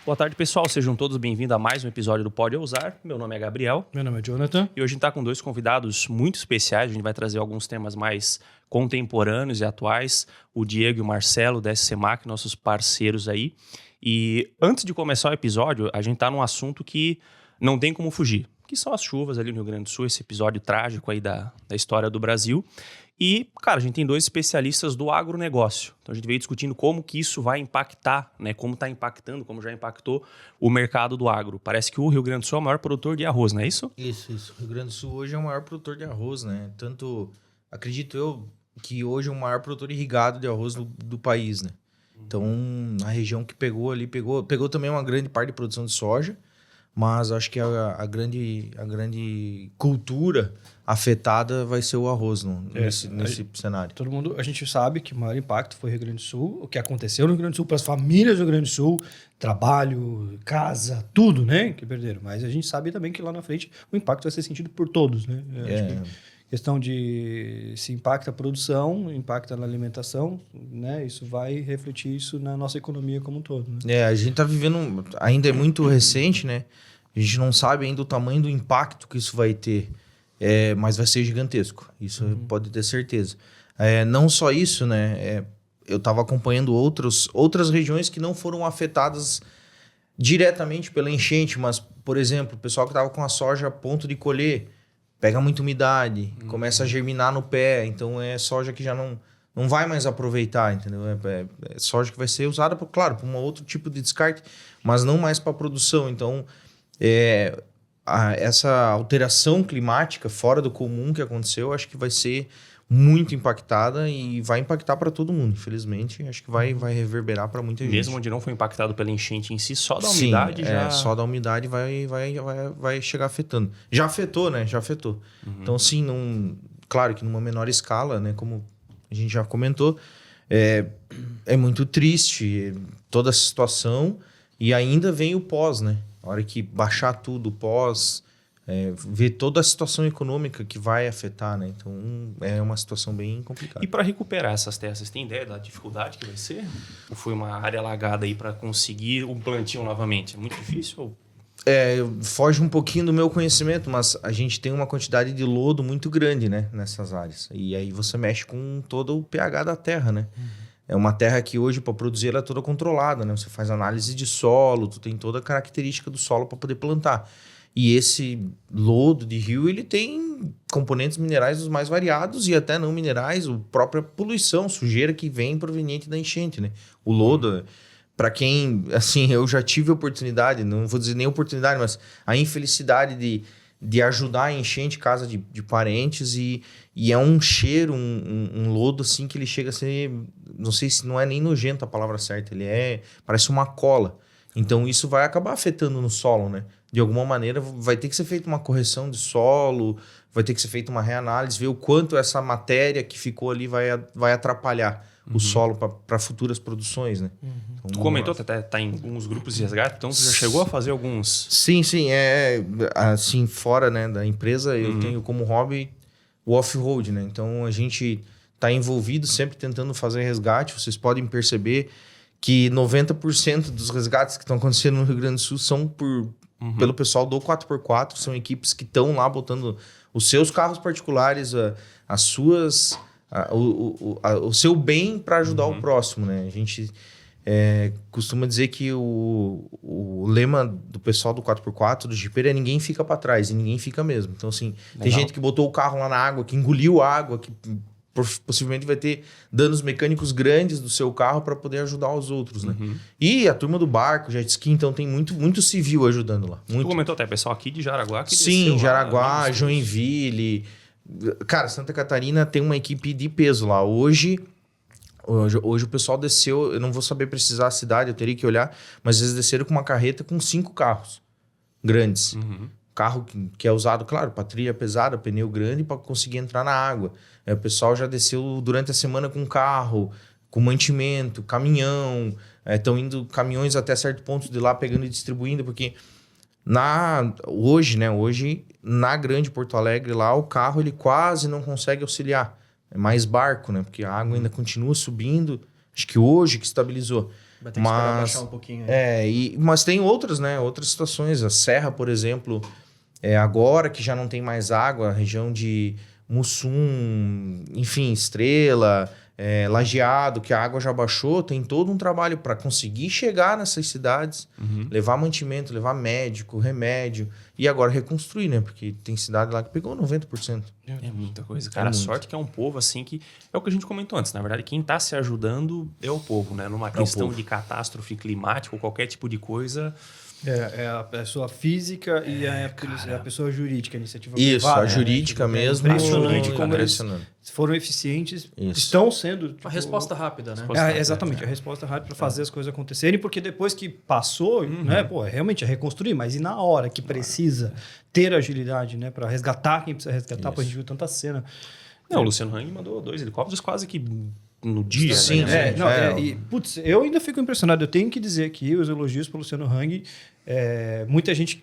Boa tarde, pessoal. Sejam todos bem-vindos a mais um episódio do Pode Ousar. Meu nome é Gabriel. Meu nome é Jonathan. E hoje a gente está com dois convidados muito especiais. A gente vai trazer alguns temas mais contemporâneos e atuais. O Diego e o Marcelo da SCMAC, nossos parceiros aí. E antes de começar o episódio, a gente está num assunto que não tem como fugir, que são as chuvas ali no Rio Grande do Sul, esse episódio trágico aí da história do Brasil. E, cara, a gente tem dois especialistas do agronegócio. Então a gente veio discutindo como que isso vai impactar, né? Como está impactando, como já impactou o mercado do agro. Parece que o Rio Grande do Sul é o maior produtor de arroz, não é isso? Isso. O Rio Grande do Sul hoje é o maior produtor de arroz, né? Tanto, acredito eu, que hoje é o maior produtor irrigado de arroz do país, né? Então, a região que pegou ali, pegou também uma grande parte de produção de soja, mas acho que a grande cultura afetada vai ser o arroz nesse cenário. Todo mundo, a gente sabe que o maior impacto foi o Rio Grande do Sul, o que aconteceu no Rio Grande do Sul para as famílias do Rio Grande do Sul, trabalho, casa, tudo, né, que perderam. Mas a gente sabe também que lá na frente o impacto vai ser sentido por todos, né? Acho que questão de se impacta a produção, impacta na alimentação, né? Isso vai refletir isso na nossa economia como um todo, né? A gente está vivendo, ainda é muito recente, né? A gente não sabe ainda o tamanho do impacto que isso vai ter, mas vai ser gigantesco. Isso pode ter certeza. Não só isso, né? Eu estava acompanhando outras regiões que não foram afetadas diretamente pela enchente, mas, por exemplo, o pessoal que estava com a soja a ponto de colher, pega muita umidade, começa a germinar no pé, então é soja que já não vai mais aproveitar, entendeu? É soja que vai ser usada, claro, para um outro tipo de descarte, mas não mais para produção. Então, essa alteração climática fora do comum que aconteceu, acho que vai ser muito impactada e vai impactar para todo mundo, infelizmente. Acho que vai reverberar para muita gente. Mesmo onde não foi impactado pela enchente em si, só da umidade já... só da umidade vai chegar afetando. Já afetou, né? Já afetou. Então, sim, claro que numa menor escala, né? Como a gente já comentou, é muito triste toda essa situação e ainda vem o pós, né? A hora que baixar tudo, pós... ver toda a situação econômica que vai afetar, né? Então, é uma situação bem complicada. E para recuperar essas terras, vocês têm ideia da dificuldade que vai ser? Ou foi uma área alagada aí para conseguir um plantio novamente? É muito difícil? Foge um pouquinho do meu conhecimento, mas a gente tem uma quantidade de lodo muito grande, né? Nessas áreas. E aí você mexe com todo o pH da terra, né? É uma terra que hoje, para produzir, ela é toda controlada, né? Você faz análise de solo, tu tem toda a característica do solo para poder plantar. E esse lodo de rio, ele tem componentes minerais dos mais variados e até não minerais, a própria poluição, sujeira que vem proveniente da enchente, né? O lodo, para quem, assim, eu já tive oportunidade, não vou dizer nem oportunidade, mas a infelicidade de ajudar a enchente casa de parentes e é um cheiro, um lodo assim que ele chega a ser, não sei se não é nem nojento a palavra certa, parece uma cola. Então isso vai acabar afetando no solo, né? De alguma maneira vai ter que ser feita uma correção de solo, vai ter que ser feita uma reanálise, ver o quanto essa matéria que ficou ali vai atrapalhar o solo para futuras produções, né? Então, tu comentou até tá em alguns grupos de resgate, então você já chegou a fazer alguns... Sim, assim, fora, né, da empresa, eu tenho como hobby o off-road, né? Então a gente está envolvido sempre tentando fazer resgate, vocês podem perceber que 90% dos resgates que estão acontecendo no Rio Grande do Sul são pelo pessoal do 4x4, são equipes que estão lá botando os seus carros particulares, o seu bem para ajudar o próximo, né? A gente costuma dizer que o lema do pessoal do 4x4, do jipeiro, é ninguém fica para trás, e ninguém fica mesmo. Então, assim, tem gente que botou o carro lá na água, que engoliu a água, que possivelmente vai ter danos mecânicos grandes do seu carro para poder ajudar os outros, né? E a turma do barco, jet ski, então tem muito civil ajudando lá. Muito. Tu comentou até, pessoal aqui de Jaraguá que Sim, desceu Jaraguá, lá, Joinville. Cara, Santa Catarina tem uma equipe de peso lá. Hoje o pessoal desceu, eu não vou saber precisar a cidade, eu teria que olhar, mas eles desceram com uma carreta com 5 carros grandes. Carro que é usado, claro, para trilha pesada, pneu grande, para conseguir entrar na água. O pessoal já desceu durante a semana com carro, com mantimento, caminhão. Estão indo caminhões até certo ponto de lá, pegando e distribuindo, porque hoje, na Grande Porto Alegre, lá o carro ele quase não consegue auxiliar. É mais barco, né? Porque a água ainda continua subindo. Acho que hoje que estabilizou. Vai ter que esperar baixar um pouquinho aí. Mas tem outras, né? Outras situações. A Serra, por exemplo, agora que já não tem mais água, a região de Mussum, enfim, Estrela, Lajeado, que a água já baixou, tem todo um trabalho para conseguir chegar nessas cidades, levar mantimento, levar médico, remédio, e agora reconstruir, né? Porque tem cidade lá que pegou 90%. É muita coisa, cara. A sorte que é um povo, assim, que é o que a gente comentou antes. Na verdade, quem tá se ajudando é o povo, né? Numa questão de catástrofe climática ou qualquer tipo de coisa... É a pessoa física e a pessoa jurídica, a iniciativa Isso, privada, a jurídica né? mesmo. Impressionante como eles foram eficientes, estão sendo... A resposta rápida, né? Exatamente, a resposta rápida para fazer as coisas acontecerem, porque depois que passou, né, realmente é reconstruir, mas e na hora que precisa ter agilidade, né, para resgatar quem precisa resgatar, porque a gente viu tanta cena. Não, o Luciano Hang mandou 2 helicópteros quase que no dia. Sim, né? Putz, eu ainda fico impressionado. Eu tenho que dizer aqui os elogios para o Luciano Hang. Muita gente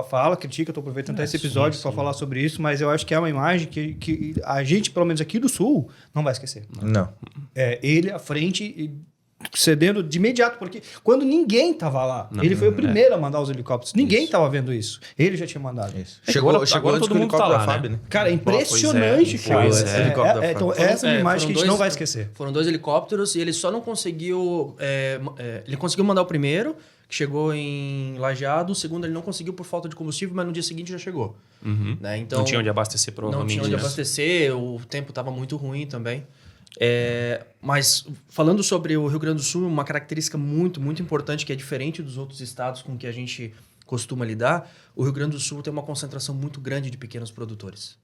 fala, critica, estou aproveitando esse episódio para falar sobre isso, mas eu acho que é uma imagem que a gente, pelo menos aqui do Sul, não vai esquecer. Não. Ele à frente e cedendo de imediato, porque quando ninguém estava lá, ele foi o primeiro a mandar os helicópteros. Ninguém estava vendo isso. Ele já tinha mandado. Chegou agora antes todo com o mundo helicóptio tá lá, da FAB, né? Cara, impressionante, cara. Então, essa é uma imagem que a gente não vai esquecer. Foram 2 helicópteros e ele só não conseguiu... ele conseguiu mandar o primeiro, que chegou em Lajeado. O segundo ele não conseguiu por falta de combustível, mas no dia seguinte já chegou. Né? Então, não tinha onde abastecer, provavelmente. Não tinha onde abastecer, o tempo estava muito ruim também. Mas falando sobre o Rio Grande do Sul, uma característica muito, muito importante que é diferente dos outros estados com que a gente costuma lidar, o Rio Grande do Sul tem uma concentração muito grande de pequenos produtores.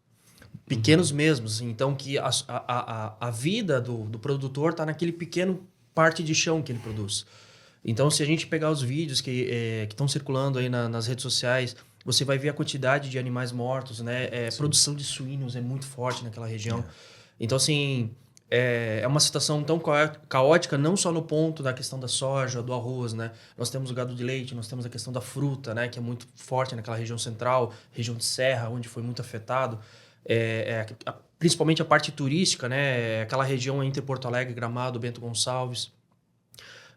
Pequenos mesmo, assim, então que a vida do produtor está naquele pequeno parte de chão que ele produz. Então, se a gente pegar os vídeos que estão circulando aí nas redes sociais, você vai ver a quantidade de animais mortos, né? Produção de suínos é muito forte naquela região. Então, assim, é uma situação tão caótica, não só no ponto da questão da soja, do arroz, né? Nós temos o gado de leite, nós temos a questão da fruta, né? Que é muito forte naquela região central, região de serra, onde foi muito afetado. Principalmente a parte turística, né? Aquela região entre Porto Alegre, Gramado, Bento Gonçalves.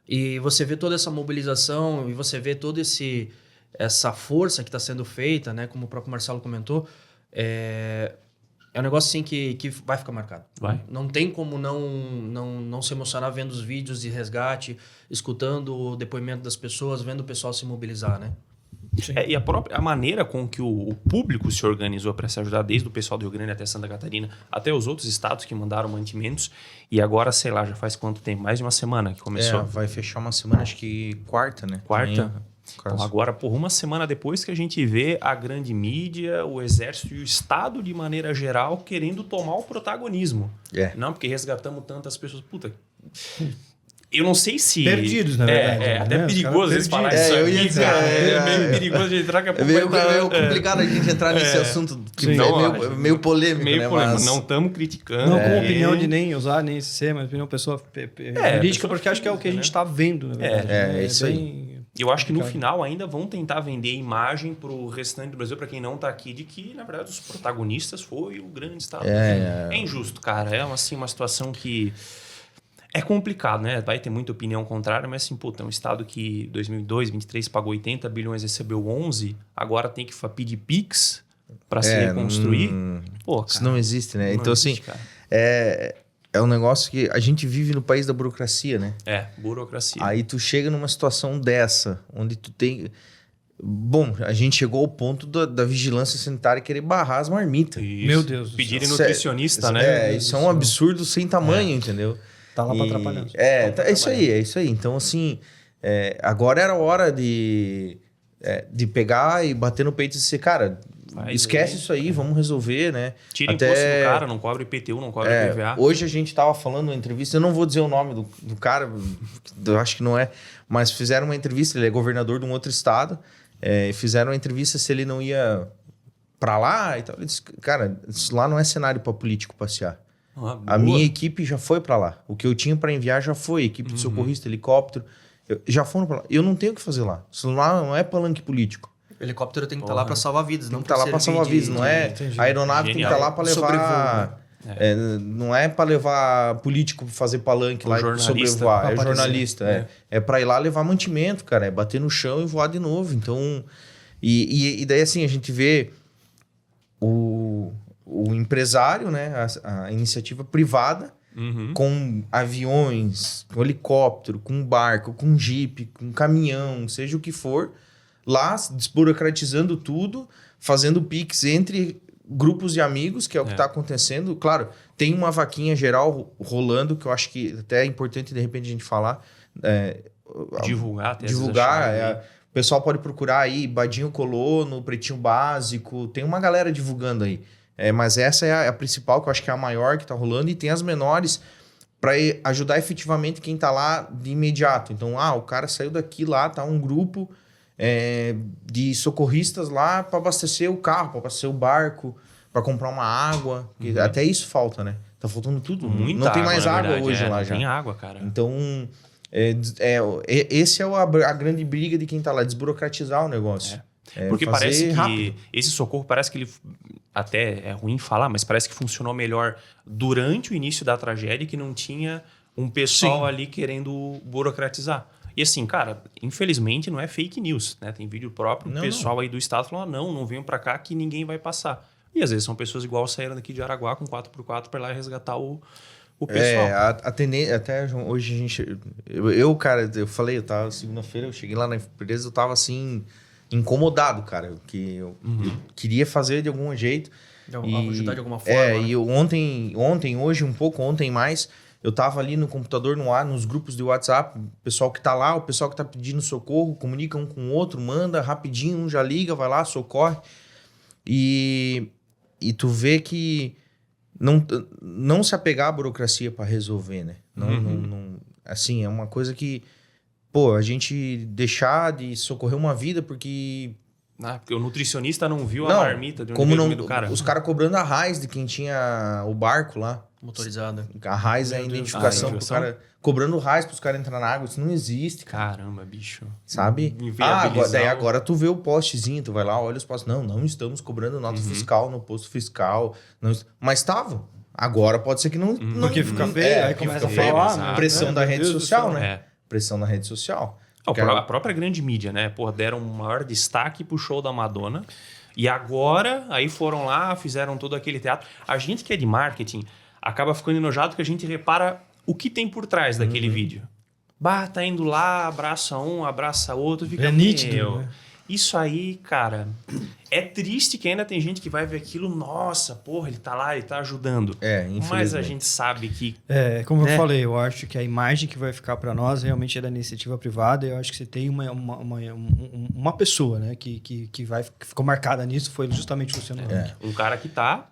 E você vê toda essa mobilização e você vê toda essa força que está sendo feita, né? Como o próprio Marcelo comentou, é um negócio assim que vai ficar marcado. Não tem como não se emocionar vendo os vídeos de resgate, escutando o depoimento das pessoas, vendo o pessoal se mobilizar, né? E a maneira com que o público se organizou para se ajudar, desde o pessoal do Rio Grande até Santa Catarina, até os outros estados que mandaram mantimentos. E agora, sei lá, já faz quanto tempo? Mais de uma semana que começou. Vai fechar uma semana, acho que quarta, né? Quarta? Então, agora, por uma semana depois que a gente vê a grande mídia, o exército e o Estado, de maneira geral, querendo tomar o protagonismo. Não, porque resgatamos tantas pessoas. Puta... Eu não sei se... Perdidos, na verdade. É até perigoso às vezes falar isso aqui, cara. É meio perigoso de entrar... É meio complicado a gente entrar nesse assunto, que é meio polêmico, né? Mas... Não estamos criticando. Não com opinião de nem usar, nem ser, mas opinião pessoa jurídica, porque acho que é o que a gente está vendo, na verdade. É isso aí. Eu acho que no final ainda vão tentar vender imagem para o restante do Brasil, para quem não está aqui, de que, na verdade, os protagonistas foi o grande estado. É injusto, cara. É assim, uma situação que... É complicado, né? Vai ter muita opinião contrária, mas assim, puta, é um estado que 2022, 2023 pagou 80 bilhões, recebeu 11, agora tem que pedir PIX para se reconstruir. Pô, cara, isso não existe, né? Não então, existe, assim, é um negócio que a gente vive no país da burocracia, né? Burocracia. Aí tu chega numa situação dessa, onde tu tem... Bom, a gente chegou ao ponto da vigilância sanitária querer barrar as marmitas. Isso. Meu Deus do Pedirem céu. nutricionista, né? Isso é um absurdo sem tamanho, entendeu? Tá lá para atrapalhar. É isso aí. Então, assim, agora era a hora de pegar e bater no peito e dizer, cara, esquece isso aí, vamos resolver, né? Tira imposto do cara, não cobra IPTU, não cobra IPVA. Hoje a gente tava falando numa entrevista, eu não vou dizer o nome do cara, eu acho que não é, mas fizeram uma entrevista, ele é governador de um outro estado, fizeram uma entrevista se ele não ia para lá e tal. Ele disse, cara, isso lá não é cenário para político passear. A minha equipe já foi para lá. O que eu tinha para enviar já foi. Equipe de socorrista, helicóptero. Já foram para lá. Eu não tenho o que fazer lá. Isso lá não é palanque político. O helicóptero tem que estar lá para salvar vidas. Tem que estar lá para salvar vidas. Não é? A aeronave tem que estar lá para levar Não é para levar político pra fazer palanque lá e sobrevoar. É jornalista. É para ir lá levar mantimento, cara. É bater no chão e voar de novo. Então, e daí assim, a gente vê o empresário, né? A iniciativa privada, com aviões, com helicóptero, com barco, com jipe, com caminhão, seja o que for, lá desburocratizando tudo, fazendo pix entre grupos de amigos, que é o que está acontecendo. Claro, tem uma vaquinha geral rolando, que eu acho que até é importante, de repente, a gente falar. Divulgar. O pessoal pode procurar aí, Badinho Colono, Pretinho Básico, tem uma galera divulgando aí. Mas essa é a principal, que eu acho que é a maior que está rolando, e tem as menores para ajudar efetivamente quem está lá de imediato. Então, o cara saiu daqui lá, tá um grupo de socorristas lá para abastecer o carro, para abastecer o barco, para comprar uma água. Até isso falta, né? Tá faltando tudo. Não tem mais água hoje lá já. Não tem água, cara. Então, esse é a grande briga de quem tá lá, desburocratizar o negócio. Porque parece que rápido. esse socorro, parece que ele, até é ruim falar, mas parece que funcionou melhor durante o início da tragédia, que não tinha um pessoal ali querendo burocratizar. E assim, cara, infelizmente não é fake news, né? Tem vídeo próprio, o pessoal aí do estado falando, não venham pra cá que ninguém vai passar. E às vezes são pessoas igual saíram daqui de Araguá com 4x4 pra ir lá resgatar o pessoal. A tendência, até hoje a gente... Cara, eu falei, eu tava segunda-feira, eu cheguei lá na empresa, eu tava assim, incomodado, cara, que eu queria fazer de algum jeito. Ajudar de alguma forma. E ontem, hoje um pouco, ontem mais... Eu tava ali no computador, nos grupos de WhatsApp, o pessoal que tá lá, o pessoal que tá pedindo socorro, comunica um com o outro, manda rapidinho, um já liga, vai lá, socorre. E tu vê que não se apegar à burocracia para resolver, né? Não, assim, é uma coisa que, a gente deixar de socorrer uma vida porque o nutricionista não viu a marmita de onde veio do cara. Os caras cobrando a raiz de quem tinha o barco lá. Motorizada. A raiz é a identificação pro cara. Cobrando raiz pros caras entrar na água. Isso não existe, cara. Caramba, bicho. Sabe? Agora tu vê o postezinho, tu vai lá, olha os postos. Não estamos cobrando nota fiscal no posto fiscal. Mas estavam. Agora pode ser que não. Porque fica feio, aí começa a falar. Pressão da rede social, né? Pressão da rede social. A própria grande mídia, né? Deram um maior destaque pro show da Madonna. E agora, aí foram lá, fizeram todo aquele teatro. A gente que é de marketing acaba ficando enojado porque a gente repara o que tem por trás daquele vídeo. Tá indo lá, abraça um, abraça outro, fica nítido, né? Isso aí, cara, é triste que ainda tem gente que vai ver aquilo, nossa, ele tá lá, ele tá ajudando. Infelizmente. Mas a gente sabe que... Como eu falei, eu acho que a imagem que vai ficar para nós realmente é da iniciativa privada. Eu acho que você tem uma pessoa, né, que ficou marcada nisso, foi justamente o Luciano Huck. Um cara que tá...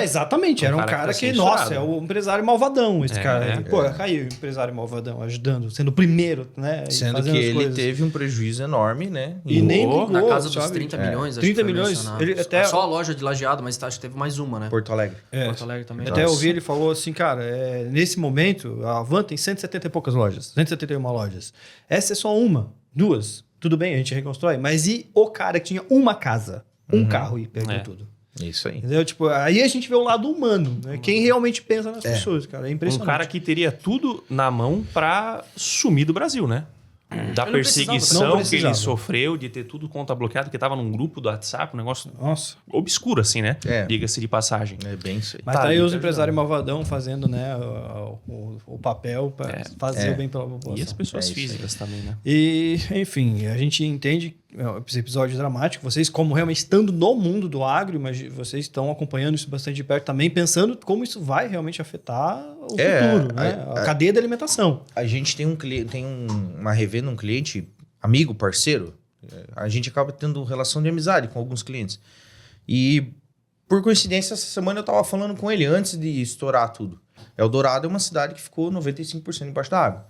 Exatamente, era um cara que nossa, é o empresário malvadão, esse cara. Caiu o empresário malvadão, ajudando, sendo o primeiro, né? Sendo que ele teve um prejuízo enorme, né? E nem ligou, na casa dos 30 milhões. 30 milhões. Ele até... Só a loja de Lajeado, mas acho que teve mais uma, né? Porto Alegre. Porto Alegre também. Até eu vi, ele falou assim, cara, nesse momento, a Van tem 170 e poucas lojas, 171 lojas. Essa é só uma, duas. Tudo bem, a gente reconstrói. Mas e o cara que tinha uma casa, um carro e perdeu tudo? Isso aí. Entendeu? Aí a gente vê o lado humano, né? Quem realmente pensa nas pessoas, cara. É impressionante. Um cara que teria tudo na mão pra sumir do Brasil, né? Da perseguição que ele sofreu, de ter tudo conta bloqueada, que tava num grupo do WhatsApp, um negócio obscuro, assim, né? Diga-se de passagem. É bem isso aí. Mas tá aí os empresários malvadão fazendo, né, o papel para fazer o bem pela população. E as pessoas físicas também, né? E, enfim, a gente entende esse episódio dramático. Vocês, como realmente estando no mundo do agro, mas vocês estão acompanhando isso bastante de perto também, pensando como isso vai realmente afetar o futuro, né? A cadeia da alimentação. A gente tem uma revenda, um cliente, amigo, parceiro. A gente acaba tendo relação de amizade com alguns clientes. E, por coincidência, essa semana eu estava falando com ele antes de estourar tudo. Eldorado é uma cidade que ficou 95% embaixo da água.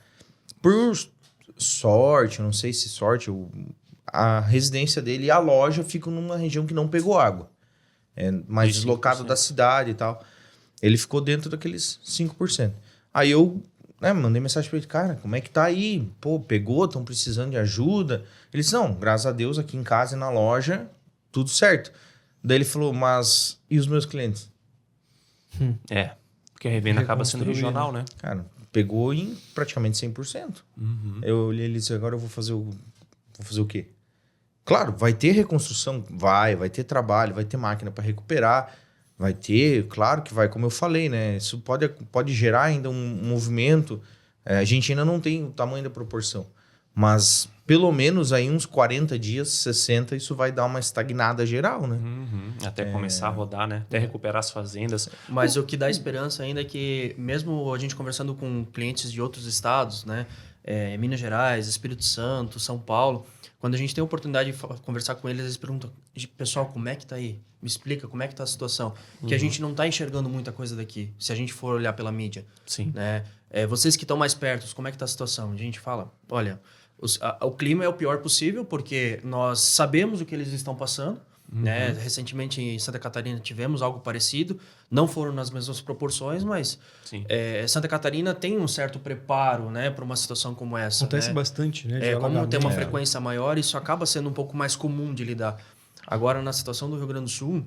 Por sorte, não sei se sorte, a residência dele e a loja ficam numa região que não pegou água. Mais deslocado da cidade e tal. Ele ficou dentro daqueles 5%. Aí eu mandei mensagem para ele, cara, como é que tá aí? Pegou, estão precisando de ajuda? Ele disse, não, graças a Deus, aqui em casa e na loja, tudo certo. Daí ele falou, mas e os meus clientes? Porque a revenda acaba sendo Reconstruir, regional, né? Cara, pegou em praticamente 100%. Eu olhei ele e disse, agora eu vou fazer o quê? Claro, vai ter reconstrução, vai ter trabalho, vai ter máquina para recuperar, vai ter, claro que vai, como eu falei, né? Isso pode gerar ainda um movimento. A gente ainda não tem o tamanho da proporção, mas pelo menos aí uns 40 dias, 60, isso vai dar uma estagnada geral, né? Até começar a rodar, né? Até recuperar as fazendas. Mas o que dá esperança ainda é que, mesmo a gente conversando com clientes de outros estados, né? Minas Gerais, Espírito Santo, São Paulo, quando a gente tem a oportunidade de conversar com eles perguntam, pessoal, como é que tá aí? Me explica como é que tá a situação. Que a gente não tá enxergando muita coisa daqui, se a gente for olhar pela mídia. Sim. Né? Vocês que estão mais perto, como é que tá a situação? A gente fala, olha, o clima é o pior possível, porque nós sabemos o que eles estão passando. Né? Recentemente em Santa Catarina tivemos algo parecido, não foram nas mesmas proporções, mas Santa Catarina tem um certo preparo, né, para uma situação como essa. Acontece né? bastante, né? Como tem uma frequência maior, isso acaba sendo um pouco mais comum de lidar. Agora, na situação do Rio Grande do Sul,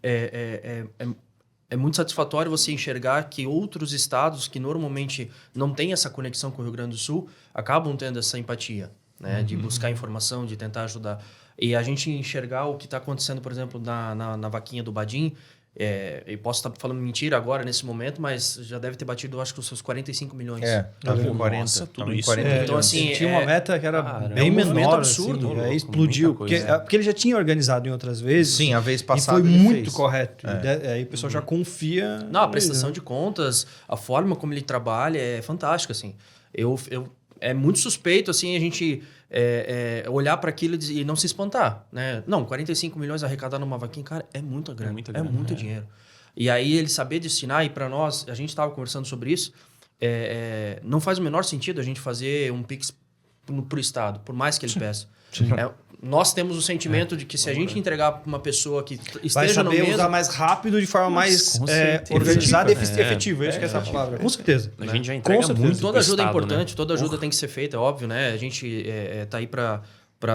é muito satisfatório você enxergar que outros estados que normalmente não têm essa conexão com o Rio Grande do Sul acabam tendo essa empatia, né, de buscar informação, de tentar ajudar. E a gente enxergar o que está acontecendo, por exemplo, na vaquinha do Badim, eu posso estar falando mentira agora, nesse momento, mas já deve ter batido, acho que os seus 45 milhões. Tava em 40. Nossa, tudo tava em isso. 40 Então, assim, Tinha uma meta que era bem um movimento menor, absurdo. assim, Louco, explodiu. muita coisa. Porque ele já tinha organizado em outras vezes. Sim, a vez E passada foi ele muito fez. correto. Aí o pessoal já confia. Não, a nele, prestação né? de contas, a forma como ele trabalha é fantástica, assim. É muito suspeito, assim, a gente olhar para aquilo e não se espantar, né? Não, 45 milhões arrecadar numa vaquinha, cara, é muita grana. muita É grana, muito dinheiro. E aí ele saber destinar, e para nós, a gente estava conversando sobre isso, não faz o menor sentido a gente fazer um Pix pro Estado, por mais que ele peça. Nós temos o sentimento de que se a gente entregar para uma pessoa que Vai esteja no saber mesmo... usar mais rápido, de forma mais com certeza. organizada e Efetiva. efetiva. Acho que é essa a palavra. Com certeza. A gente já Com entrega certeza. muito Toda pro ajuda é estado, importante, né? toda ajuda tem que ser feita, é óbvio, né? A gente tá aí para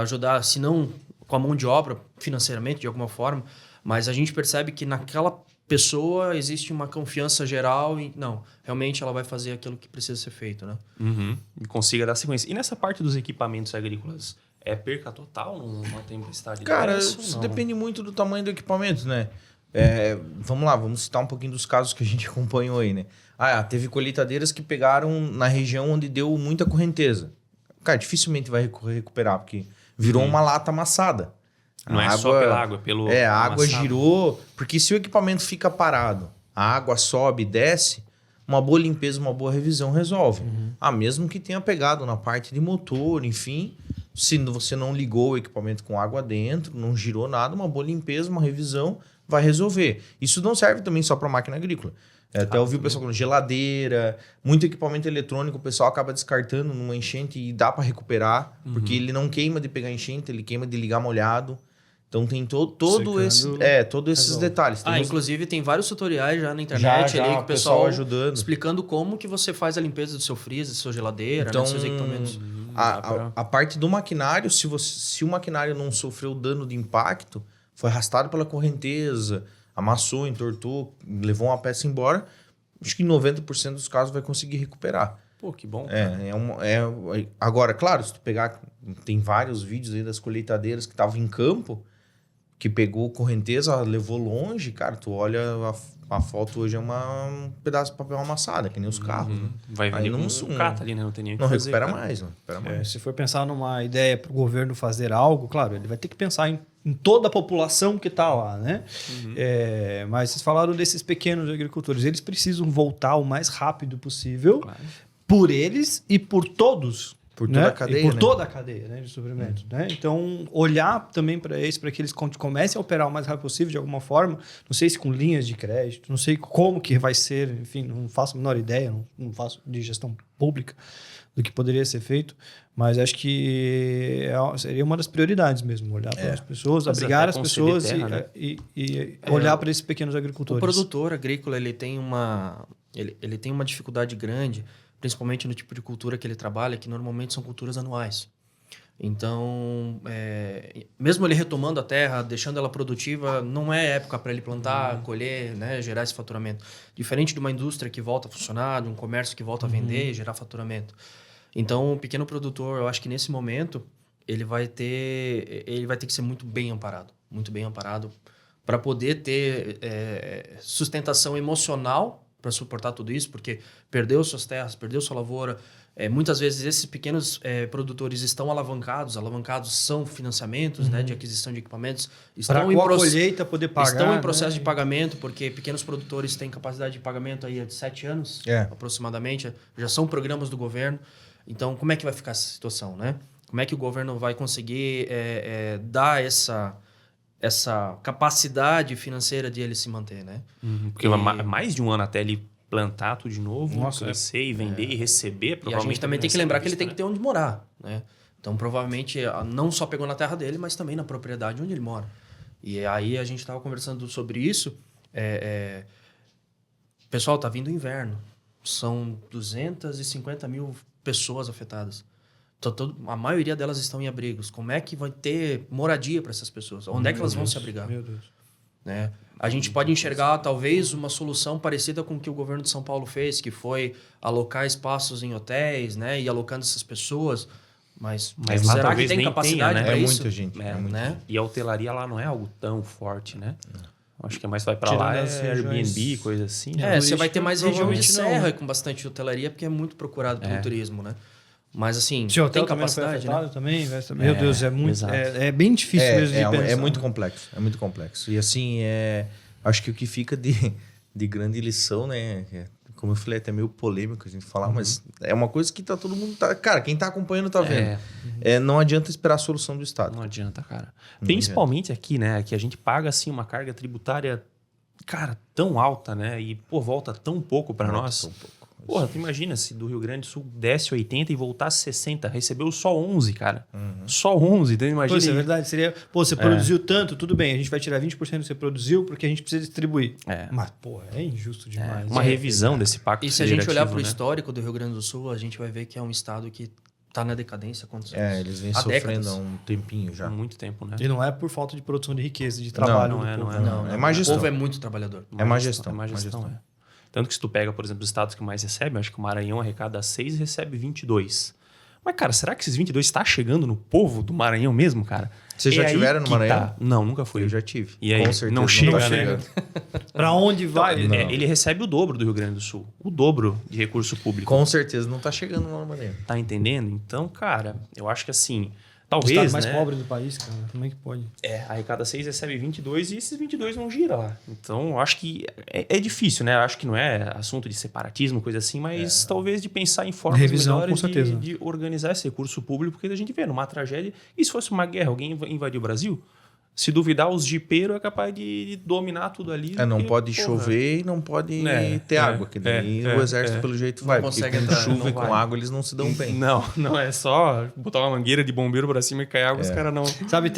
ajudar, se não com a mão de obra, financeiramente, de alguma forma, mas a gente percebe que naquela pessoa existe uma confiança geral e, não, realmente ela vai fazer aquilo que precisa ser feito, né? E consiga dar sequência. E nessa parte dos equipamentos agrícolas, é perca total numa tempestade Cara, dessa, ou isso não? depende muito do tamanho do equipamento, né? Vamos lá, vamos citar um pouquinho dos casos que a gente acompanhou aí, né? Teve colheitadeiras que pegaram na região onde deu muita correnteza. Cara, dificilmente vai recuperar, porque virou uma lata amassada. Não é só pela água, pelo... A água amassado. girou, porque se o equipamento fica parado, a água sobe e desce, uma boa limpeza, uma boa revisão resolve. Mesmo que tenha pegado na parte de motor, enfim, se você não ligou o equipamento com água dentro, não girou nada, uma boa limpeza, uma revisão vai resolver. Isso não serve também só para máquina agrícola. Até ouvi o pessoal falando geladeira, muito equipamento eletrônico, o pessoal acaba descartando numa enchente e dá para recuperar, porque ele não queima de pegar enchente, ele queima de ligar molhado. Então tem todos esses detalhes. Inclusive tem vários tutoriais já na internet Já, ali com o pessoal ajudando. explicando como que você faz a limpeza do seu freezer, da sua geladeira, Então, dos seus equipamentos. A parte do maquinário, se o maquinário não sofreu dano de impacto, foi arrastado pela correnteza, amassou, entortou, levou uma peça embora, acho que em 90% dos casos vai conseguir recuperar. Pô, que bom. Agora, claro, se tu pegar, tem vários vídeos aí das colheitadeiras que estavam em campo, que pegou correnteza, levou longe, cara, tu olha a foto hoje é um pedaço de papel amassado, que nem os carros, né? Vai Aí vir com um sucata ali, né? Não tem nem o que Não fazer, recupera cara. mais, não recupera mais. Se for pensar numa ideia para o governo fazer algo, claro, ele vai ter que pensar em toda a população que está lá, né? Mas vocês falaram desses pequenos agricultores, eles precisam voltar o mais rápido possível, por eles e por todos. Por toda a cadeia, e por né? toda a cadeia, né, de suprimentos. Né? Então, olhar também para que eles comecem a operar o mais rápido possível, de alguma forma, não sei se com linhas de crédito, não sei como que vai ser, enfim, não faço a menor ideia, não faço de gestão pública do que poderia ser feito, mas acho que seria uma das prioridades mesmo, olhar para as pessoas, Mas abrigar até as pessoas conceder terra, e olhar para esses pequenos O agricultores. produtor agrícola ele tem uma dificuldade grande, principalmente no tipo de cultura que ele trabalha, que normalmente são culturas anuais. Então, mesmo ele retomando a terra, deixando ela produtiva, não é época para ele plantar, colher, né, gerar esse faturamento. Diferente de uma indústria que volta a funcionar, de um comércio que volta a vender, gerar faturamento. Então, o pequeno produtor, eu acho que nesse momento, ele vai ter que ser muito bem amparado para poder ter sustentação emocional para suportar tudo isso, porque perdeu suas terras, perdeu sua lavoura. Muitas vezes esses pequenos produtores estão alavancados são financiamentos, né, de aquisição de equipamentos, Para com a colheita poder pagar. Estão em processo de pagamento, porque pequenos produtores têm capacidade de pagamento aí de 7 anos, aproximadamente, já são programas do governo. Então, como é que vai ficar essa situação, né? Como é que o governo vai conseguir dar essa capacidade financeira de ele se manter, né? Porque mais de um ano até ele plantar tudo de novo, crescer e vender e receber. E a gente também tem que lembrar que ele tem que ter onde morar, né? Então, provavelmente, não só pegou na terra dele, mas também na propriedade onde ele mora. E aí, a gente estava conversando sobre isso. Pessoal, tá vindo o inverno. São 250 mil pessoas afetadas. Então, a maioria delas estão em abrigos. Como é que vai ter moradia para essas pessoas? Onde é que elas vão se abrigar? Meu Deus. Né? A gente pode enxergar, talvez, uma solução parecida com o que o governo de São Paulo fez, que foi alocar espaços em hotéis, né? E alocando essas pessoas. Mas lá será talvez que tem nem capacidade tenha, né? para É isso? muita gente. Né? E a hotelaria lá não é algo tão forte, né? Acho que é mais vai para Tirando lá, as Airbnb, coisa assim. Né? Você vai ter mais região de provavelmente não, serra né? com bastante hotelaria, porque é muito procurado pelo turismo, né? Mas assim, Se o hotel tem também não foi capacidade, afetado né? também, meu Deus, é muito, exato. é bem difícil mesmo de pensar. É muito complexo. É muito complexo. E assim, acho que o que fica de grande lição, né? Como eu falei, é até meio polêmico a gente falar, mas é uma coisa que tá todo mundo... Cara, quem tá acompanhando tá vendo. Não adianta esperar a solução do Estado. Não adianta, cara. Principalmente aqui, né? Que a gente paga, assim, uma carga tributária, cara, tão alta, né? E, volta tão pouco para nós. Tão pouco. Porra, tu imagina se do Rio Grande do Sul desce 80 e voltasse 60. Recebeu só 11, cara. Só 11. Então imagina. Pô, isso é verdade. Seria, você produziu tanto, tudo bem. A gente vai tirar 20% do que você produziu porque a gente precisa distribuir. Mas, pô, é injusto demais. Uma revisão desse pacto E se a gente olhar federativo, para o né? histórico do Rio Grande do Sul, a gente vai ver que é um estado que tá na decadência há quantos anos? Eles vêm Há sofrendo décadas. há um tempinho já. Há muito tempo, né? E não é por falta de produção de riqueza, de trabalho. não é, do não povo. é, Não, é má O gestão. povo é muito trabalhador. É má gestão. É má má gestão, gestão. é. Tanto que se tu pega, por exemplo, os estados que mais recebem, acho que o Maranhão arrecada 6 e recebe 22. Mas, cara, será que esses 22 está chegando no povo do Maranhão mesmo, cara? Vocês já aí tiveram no que Maranhão? tá. Não, nunca fui. Eu já tive. E aí, Com certeza. não chega, tá né? chegando. Pra onde vai? Então, ele recebe o dobro do Rio Grande do Sul. O dobro de recurso público. Com certeza não tá chegando lá no Maranhão. Tá entendendo? Então, cara, eu acho que assim... O estado Talvez, mais né? pobre do país, cara. Como é que pode? Arrecada 6, recebe 22 e esses 22 não gira lá. Então, eu acho que é difícil, né? Eu acho que não é assunto de separatismo, coisa assim, mas talvez de pensar em formas Revisão, melhores com certeza. de organizar esse recurso público, porque a gente vê numa tragédia. E se fosse uma guerra, alguém invadiu o Brasil? Se duvidar, os jipeiros é capaz de dominar tudo ali. Não porque, pode porra, chover e não pode ter água. Que daí o exército, pelo jeito, vai. Porque consegue com entrar, chuva não e com vai. água eles não se dão bem. Não é só botar uma mangueira de bombeiro pra cima e cair água, os caras não... Sabe,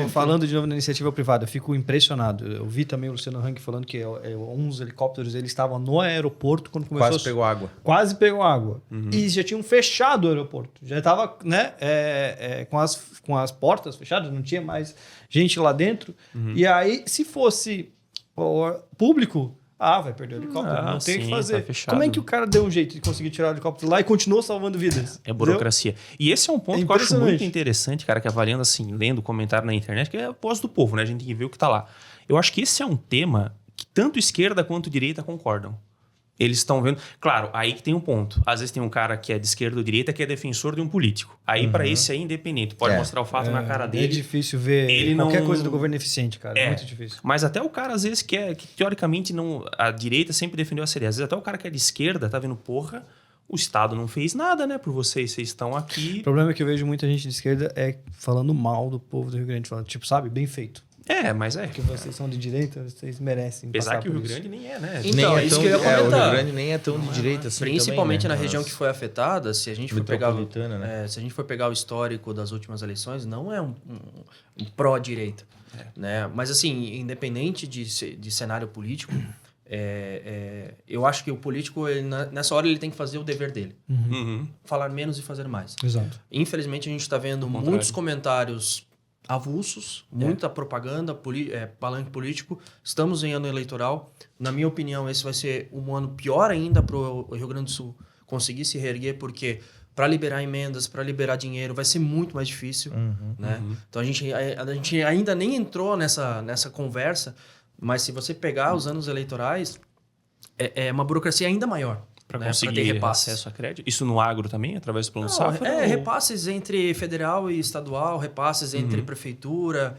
falando de novo na iniciativa privada, eu fico impressionado. Eu vi também o Luciano Hang falando que uns helicópteros eles estavam no aeroporto quando começou Quase pegou água. Quase pegou água. E já tinham fechado o aeroporto. Já estava, né, com as portas fechadas, não tinha mais gente lá dentro. E aí, se fosse público, vai perder o helicóptero, não tem o que sim, fazer. tá fechado. Como é que o cara deu um jeito de conseguir tirar o helicóptero lá e continuou salvando vidas? É burocracia. E esse é um ponto que eu acho impressionante. muito interessante, cara, que avaliando assim, lendo comentário na internet, que é a voz do povo, né? A gente tem que ver o que tá lá. Eu acho que esse é um tema que tanto esquerda quanto direita concordam. Eles estão vendo... Claro, aí que tem um ponto. Às vezes tem um cara que é de esquerda ou direita que é defensor de um político. Aí, pra esse aí, independente. Pode mostrar o fato na cara É dele. difícil ver Ele qualquer não- coisa do governo eficiente, cara. É muito difícil. Mas até o cara, às vezes, que teoricamente não... A direita sempre defendeu a seriedade. Às vezes até o cara que é de esquerda tá vendo, porra, o Estado não fez nada, né, por vocês. Vocês estão aqui... O problema é que eu vejo muita gente de esquerda falando mal do povo do Rio Grande, falando, tipo, sabe, bem feito. Mas é. Porque vocês são de direita, vocês merecem Apesar passar que o por Rio isso. Grande nem é, né? Então, Nem é isso que eu ia o Rio comentar. Grande nem é tão de direita assim Principalmente também, na né? região que foi afetada, se a gente for pegar, Metropolitana, né? se a gente for pegar o histórico das últimas eleições, não é um pró-direita. Né? Mas assim, independente de cenário político, eu acho que o político, nessa hora, ele tem que fazer o dever dele. Uhum. Falar menos e fazer mais. Exato. Infelizmente, a gente está vendo muitos comentários avulsos, muita propaganda, palanque político. Estamos em ano eleitoral. Na minha opinião, esse vai ser um ano pior ainda para o Rio Grande do Sul conseguir se reerguer, porque para liberar emendas, para liberar dinheiro, vai ser muito mais difícil. Né? Então, a gente ainda nem entrou nessa conversa, mas se você pegar os anos eleitorais, é uma burocracia ainda maior. Para né? conseguir Pra ter repasses. acesso a crédito. Isso no agro também, através do Plano Não, Safra? repasses entre federal e estadual, repasses entre prefeitura.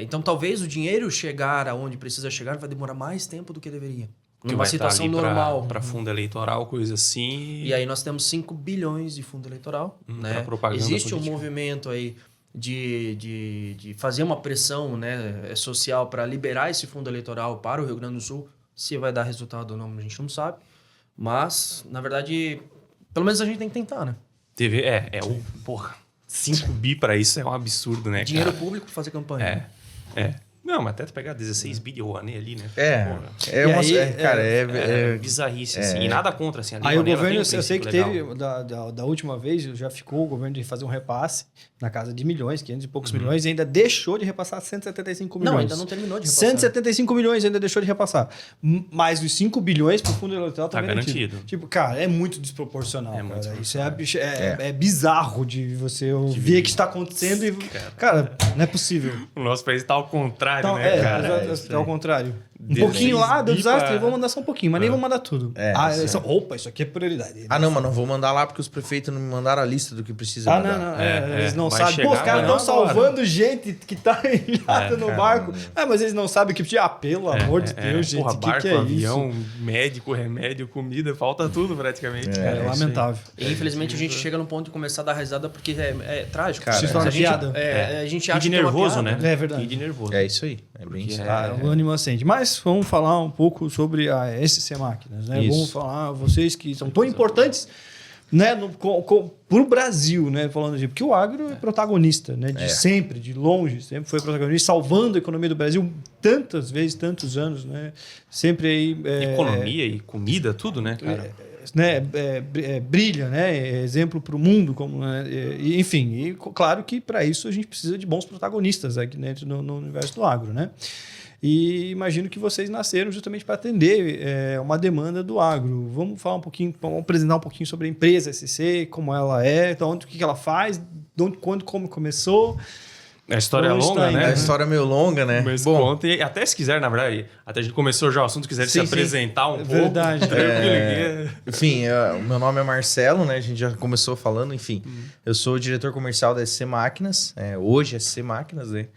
Então, talvez o dinheiro chegar aonde precisa chegar vai demorar mais tempo do que deveria. Que Numa vai situação estar ali normal. para fundo eleitoral, coisa assim. E aí nós temos 5 bilhões de fundo eleitoral. Né? Pra propaganda Existe política. um movimento aí de fazer uma pressão, né, social para liberar esse fundo eleitoral para o Rio Grande do Sul. Se vai dar resultado ou não, a gente não sabe. Mas, na verdade, pelo menos a gente tem que tentar, né? Porra, 5 bi para isso é um absurdo, né, Dinheiro cara? público para fazer campanha. Não, mas até tu pegar 16 bi de Rouanet ali, né? Bizarrice, assim. E nada contra, assim. Aí o Rouanet, ela governo, tem um eu sei que princípio teve, da última vez, já ficou o governo de fazer um repasse na casa de milhões, 500 e poucos milhões, e ainda deixou de repassar 175 milhões. Não, ainda não terminou de repassar. 175 milhões ainda deixou de repassar. Mais os 5 bilhões pro fundo eleitoral tá Tá garantido. Tipo, cara, é muito desproporcional, É muito cara. Isso é bizarro de você ver que está acontecendo e... Cara, não é possível. O nosso país tá ao contrário, Então, né, cara? ao contrário. Um Dezesseis pouquinho lá, deu bi desastre, pra- vamos mandar só um pouquinho, mas nem vamos mandar tudo. Isso aqui é prioridade. Ah, não, mas não vou mandar lá porque os prefeitos não me mandaram a lista do que precisa Ah, mandar. não. Eles não Vai sabem. Pô, os chegar caras amanhã estão agora. salvando gente que tá ilhada no barco. Mas eles não sabem que... pelo amor de Deus, gente. Porra, O barco, que é avião, médico, remédio, comida, falta tudo praticamente. isso? cara. É lamentável. E, infelizmente, a gente chega num ponto de começar a dar risada porque é trágico. Cara, Se torna a gente, piada. a gente E acha de que é uma nervoso, piada. né? É verdade. E de nervoso. É isso aí. É bem isso. O ânimo acende. Mas vamos falar um pouco sobre a SC Máquinas, né? Isso. Vamos falar, vocês que são tão importantes, né, pro Brasil, né? Falando de... Porque o agro é protagonista, né? De sempre, de longe, sempre foi protagonista, salvando a economia do Brasil tantas vezes, tantos anos, né? Sempre aí... Economia e comida, tudo, né, cara? Brilha, né? É exemplo para o mundo, como, né? Enfim, e claro que para isso a gente precisa de bons protagonistas aqui dentro no universo do agro, né? E imagino que vocês nasceram justamente para atender uma demanda do agro. Vamos falar um pouquinho, vamos apresentar um pouquinho sobre a empresa SC, como ela é, então, o que ela faz, quando, como começou. A história é Onde longa, está né? A história é meio longa, né? Mas Bom, conta, e até se quiser, na verdade, até a gente começou já o assunto, quiser se Sim, sim. apresentar um pouco. Verdade. Tranquilo. enfim, o meu nome é Marcelo, né? A gente já começou falando, enfim. Eu sou o diretor comercial da SC Máquinas, hoje SC Máquinas, né?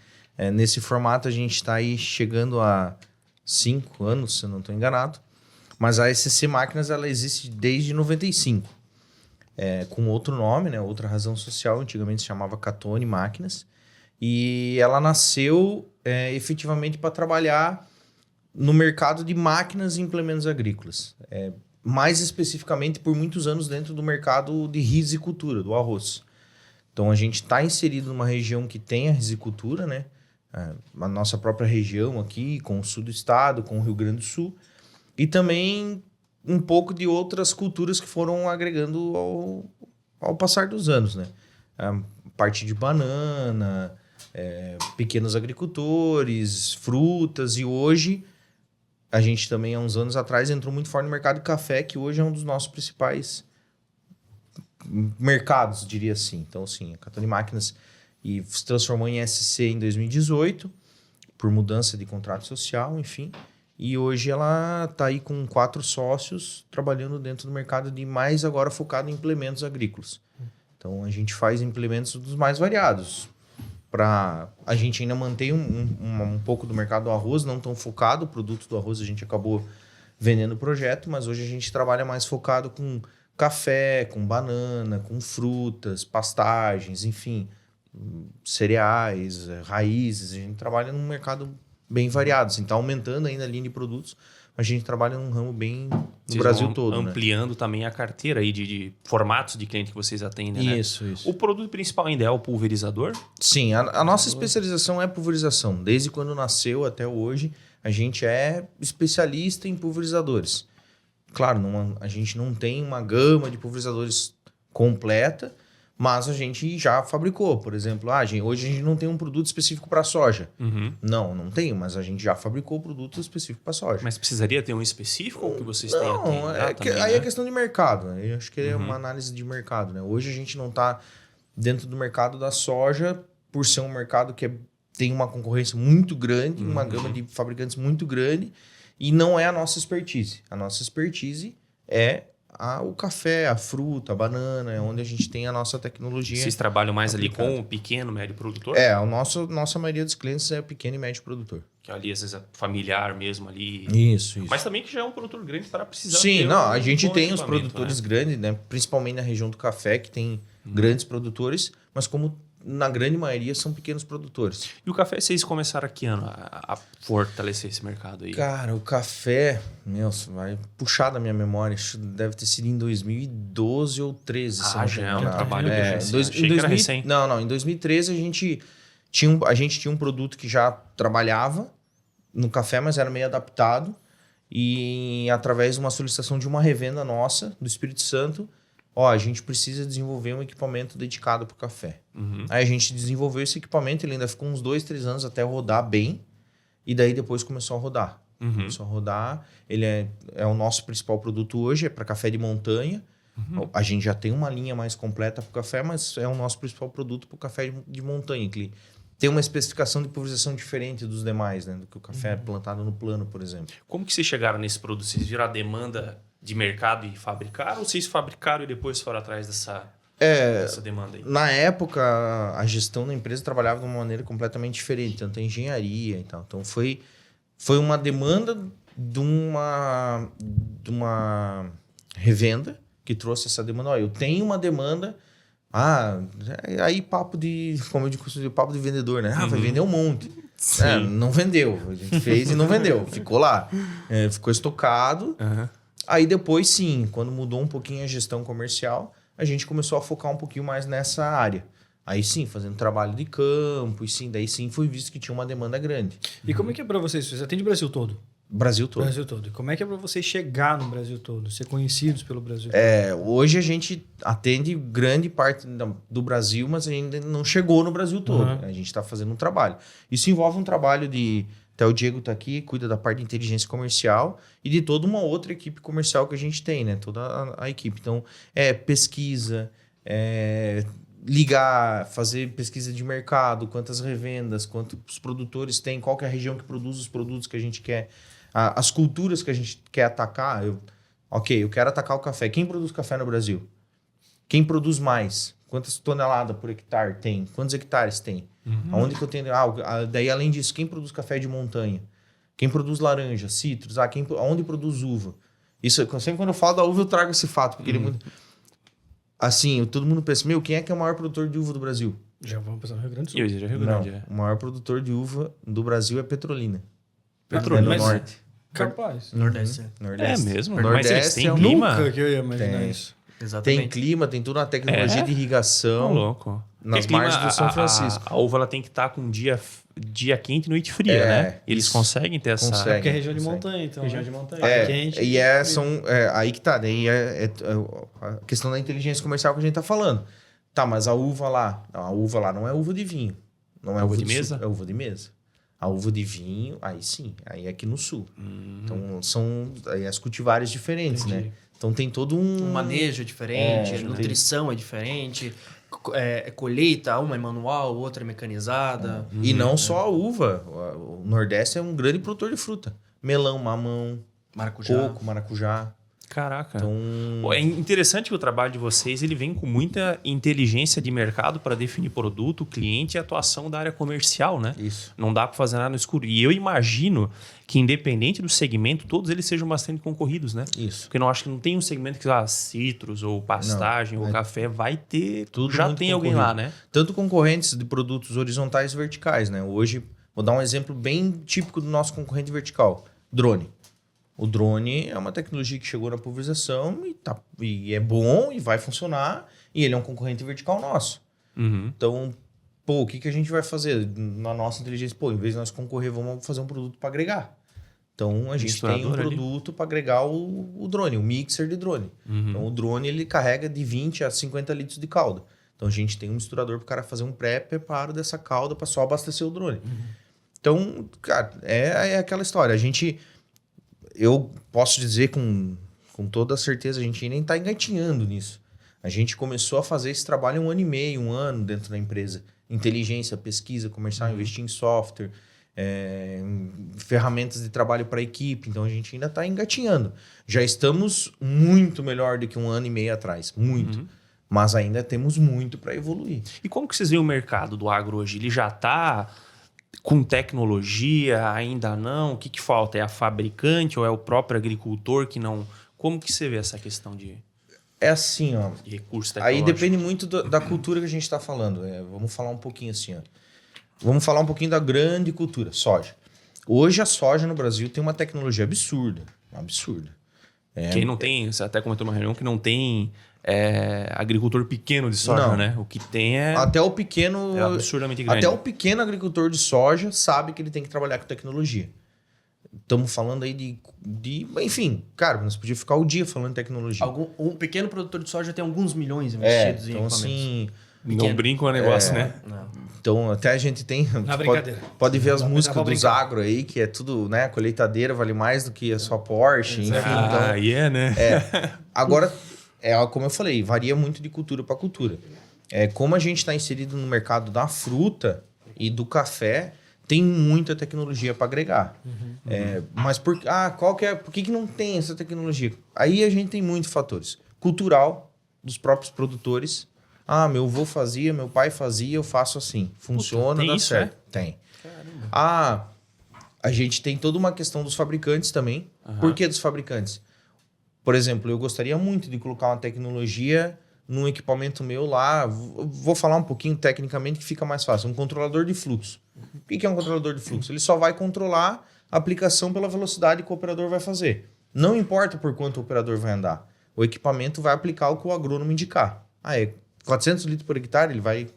Nesse formato a gente está aí chegando a 5 anos, se eu não estou enganado. Mas a SC Máquinas, ela existe desde 95. Com outro nome, né? Outra razão social, antigamente se chamava Catone Máquinas. E ela nasceu efetivamente para trabalhar no mercado de máquinas e implementos agrícolas. Mais especificamente, por muitos anos, dentro do mercado de risicultura, do arroz. Então, a gente está inserido numa região que tem a risicultura, né? A nossa própria região aqui, com o sul do estado, com o Rio Grande do Sul. E também um pouco de outras culturas que foram agregando ao passar dos anos, né? A parte de banana, pequenos agricultores, frutas. E hoje, a gente também, há uns anos atrás, entrou muito forte no mercado de café, que hoje é um dos nossos principais mercados, diria assim. Então, sim, a Catone Máquinas se transformou em SC em 2018, por mudança de contrato social, enfim. E hoje ela está aí com 4 sócios, trabalhando dentro do mercado de mais agora focado em implementos agrícolas. Então, a gente faz implementos dos mais variados. A gente ainda mantém um pouco do mercado do arroz, não tão focado. O produto do arroz a gente acabou vendendo o projeto, mas hoje a gente trabalha mais focado com café, com banana, com frutas, pastagens, enfim, cereais, raízes. A gente trabalha num mercado bem variado. Assim, está aumentando ainda a linha de produtos, mas a gente trabalha num ramo bem no Vocês Brasil vão todo. ampliando também a carteira aí de formatos de cliente que vocês atendem, né? Isso. O produto principal ainda é o pulverizador? Sim, a nossa especialização é pulverização. Desde quando nasceu até hoje, A gente é especialista em pulverizadores. Claro, a gente não tem uma gama de pulverizadores completa, mas a gente já fabricou. Por exemplo, hoje a gente não tem um produto específico para soja. Não tem, mas a gente já fabricou produto específico para soja. Mas precisaria ter um específico ou que vocês têm Não, também, aí né? é questão de mercado. Eu acho que é uma análise de mercado, né? Hoje a gente não está dentro do mercado da soja por ser um mercado que tem uma concorrência muito grande, uma gama de fabricantes muito grande, e não é a nossa expertise. A nossa expertise é o café, a fruta, a banana, é onde a gente tem a nossa tecnologia. Vocês trabalham mais aplicada. ali com o pequeno, médio produtor? Nossa maioria dos clientes é pequeno e médio produtor. Que ali, às vezes, é familiar mesmo ali. Isso. Mas também que já é um produtor grande para precisar Sim, ter a gente bom tem os equipamento, produtores né? grandes, né? Principalmente na região do café, que tem grandes produtores, mas como na grande maioria são pequenos produtores. E o café, vocês começaram aqui ano a fortalecer esse mercado aí? Cara, o café, vai puxar da minha memória, acho que deve ter sido em 2012 ou 13. Já é um trabalho bem recente. Achei que era recente. Não, em 2013 a gente tinha um produto que já trabalhava no café, mas era meio adaptado, e através de uma solicitação de uma revenda nossa, do Espírito Santo, a gente precisa desenvolver um equipamento dedicado para o café. Aí a gente desenvolveu esse equipamento, ele ainda ficou uns 2, 3 anos até rodar bem, e daí depois começou a rodar. Começou a rodar, ele é o nosso principal produto hoje, é para café de montanha. A gente já tem uma linha mais completa para o café, mas é o nosso principal produto para o café de montanha, que tem uma especificação de pulverização diferente dos demais, né? Do que o café plantado no plano, por exemplo. Como que vocês chegaram nesse produto? Vocês viram a demanda de mercado e fabricaram? Ou vocês fabricaram e depois foram atrás dessa demanda aí? Na época, a gestão da empresa trabalhava de uma maneira completamente diferente, tanto a engenharia e tal. Então, foi uma demanda de uma revenda que trouxe essa demanda. Eu tenho uma demanda... aí papo de... Como eu digo, papo de vendedor, né? Vai vender um monte. Não vendeu. A gente fez e não vendeu. Ficou lá. Ficou estocado. Aí depois, sim, quando mudou um pouquinho a gestão comercial, a gente começou a focar um pouquinho mais nessa área. Aí sim, fazendo trabalho de campo, daí sim foi visto que tinha uma demanda grande. E como é que é para vocês? Vocês atendem o Brasil todo? Brasil todo. Brasil todo. E como é que é para vocês chegar no Brasil todo? Ser conhecidos pelo Brasil todo? Hoje a gente atende grande parte do Brasil, mas ainda não chegou no Brasil todo. A gente está fazendo um trabalho. Isso envolve um trabalho de... Até o Diego está aqui, cuida da parte de inteligência comercial e de toda uma outra equipe comercial que a gente tem, né? Toda a equipe. Então, pesquisa, ligar, fazer pesquisa de mercado, quantas revendas, quantos produtores tem, qual que é a região que produz os produtos que a gente quer, as culturas que a gente quer atacar. Eu quero atacar o café. Quem produz café no Brasil? Quem produz mais? Quantas toneladas por hectare tem? Quantos hectares tem? Aonde que eu tenho... daí, além disso, quem produz café de montanha? Quem produz laranja, citros? Aonde produz uva? Isso, sempre quando eu falo da uva, eu trago esse fato, porque ele é muito... Assim, todo mundo pensa, quem é que é o maior produtor de uva do Brasil? Já vamos pensar no Rio Grande do Sul. Eu já Rio Grande, o maior produtor de uva do Brasil é Petrolina. Petrolina. É no norte. Capaz. Nordeste. Nordeste. É mesmo? Nordeste Mas eles têm é um- clima? Nunca que eu ia imaginar Tem. isso. Exatamente. Tem clima, tem toda uma tecnologia de irrigação. louco. Nas Porque margens do São Francisco. A uva ela tem que estar com um dia quente e noite fria, né? E eles isso. conseguem ter essa... Consegue. Porque é região de consegue. montanha, então. Região né? de montanha. Quente. Aí que tá. Daí a questão da inteligência comercial que a gente tá falando. Tá, mas a uva lá não é uva de vinho. Não é Uva uva de do mesa? sul, é uva de mesa. A uva de vinho, aí sim, aí é aqui no sul. Então são aí as cultivares diferentes, né? Então tem todo Um manejo diferente, tem- nutrição é diferente, colheita, uma é manual, outra é mecanizada. E não só a uva. O Nordeste é um grande produtor de fruta. Melão, mamão, Maracujá. coco, maracujá. Caraca. Então, Pô, é interessante que o trabalho de vocês ele vem com muita inteligência de mercado para definir produto, cliente e atuação da área comercial, né? isso. Não dá para fazer nada no escuro. E eu imagino que, independente do segmento, todos eles sejam bastante concorridos, né? Isso. Porque eu acho que não tem um segmento que, citros ou pastagem Não, ou café, vai ter... Tudo já muito tem alguém concorrido. lá, né? Tanto concorrentes de produtos horizontais e verticais, né? Hoje, vou dar um exemplo bem típico do nosso concorrente vertical. Drone. O drone é uma tecnologia que chegou na pulverização e é bom e vai funcionar. E ele é um concorrente vertical nosso. Então, o que a gente vai fazer na nossa inteligência? Em vez de nós concorrer, vamos fazer um produto para agregar. Então, a gente tem um Misturador ali. produto para agregar o drone, o mixer de drone. Então, o drone ele carrega de 20 a 50 litros de calda. Então, a gente tem um misturador para o cara fazer um pré-preparo dessa calda para só abastecer o drone. Então, cara, é aquela história. Eu posso dizer com toda certeza, a gente nem está engatinhando nisso. A gente começou a fazer esse trabalho 1 ano e meio, 1 ano dentro da empresa. Inteligência, pesquisa, comercial, investir em software, ferramentas de trabalho para a equipe. Então, a gente ainda está engatinhando. Já estamos muito melhor do que 1 ano e meio atrás. Muito. Mas ainda temos muito para evoluir. E como que vocês veem o mercado do agro hoje? Ele já está com tecnologia? Ainda não? O que falta? É a fabricante ou é o próprio agricultor que não... Como que você vê essa questão de É assim, ó. recursos Aí tecnológicos? depende muito da cultura que a gente está falando. Vamos falar um pouquinho assim, ó. Vamos falar um pouquinho da grande cultura, soja. Hoje a soja no Brasil tem uma tecnologia absurda. Absurda. Quem não tem, você até comentou numa reunião que não tem agricultor pequeno de soja, Não. né? O que tem Até o pequeno. é absurdamente grande. Até o pequeno agricultor de soja sabe que ele tem que trabalhar com tecnologia. Estamos falando aí de. Enfim, cara, nós podíamos ficar o dia falando de tecnologia. Um pequeno produtor de soja tem alguns milhões investidos em então equipamentos. assim. Não brinca com o negócio, né? Então, até a gente tem. brincadeira. Pode ver as Dá músicas pra dos brincar. agro aí, que é tudo, né? A colheitadeira vale mais do que a sua Porsche, enfim. Então, Né? agora, como eu falei, varia muito de cultura para cultura. Como a gente está inserido no mercado da fruta e do café, tem muita tecnologia para agregar. Mas por que não tem essa tecnologia? Aí a gente tem muitos fatores. Cultural, dos próprios produtores. Meu avô fazia, meu pai fazia, eu faço assim. Funciona, tem dá isso, certo. Tem. A gente tem toda uma questão dos fabricantes também. Por que dos fabricantes? Por exemplo, eu gostaria muito de colocar uma tecnologia num equipamento meu lá. Vou falar um pouquinho tecnicamente que fica mais fácil. Um controlador de fluxo. O que é um controlador de fluxo? Ele só vai controlar a aplicação pela velocidade que o operador vai fazer. Não importa por quanto o operador vai andar. O equipamento vai aplicar o que o agrônomo indicar. 400 litros por hectare, ele vai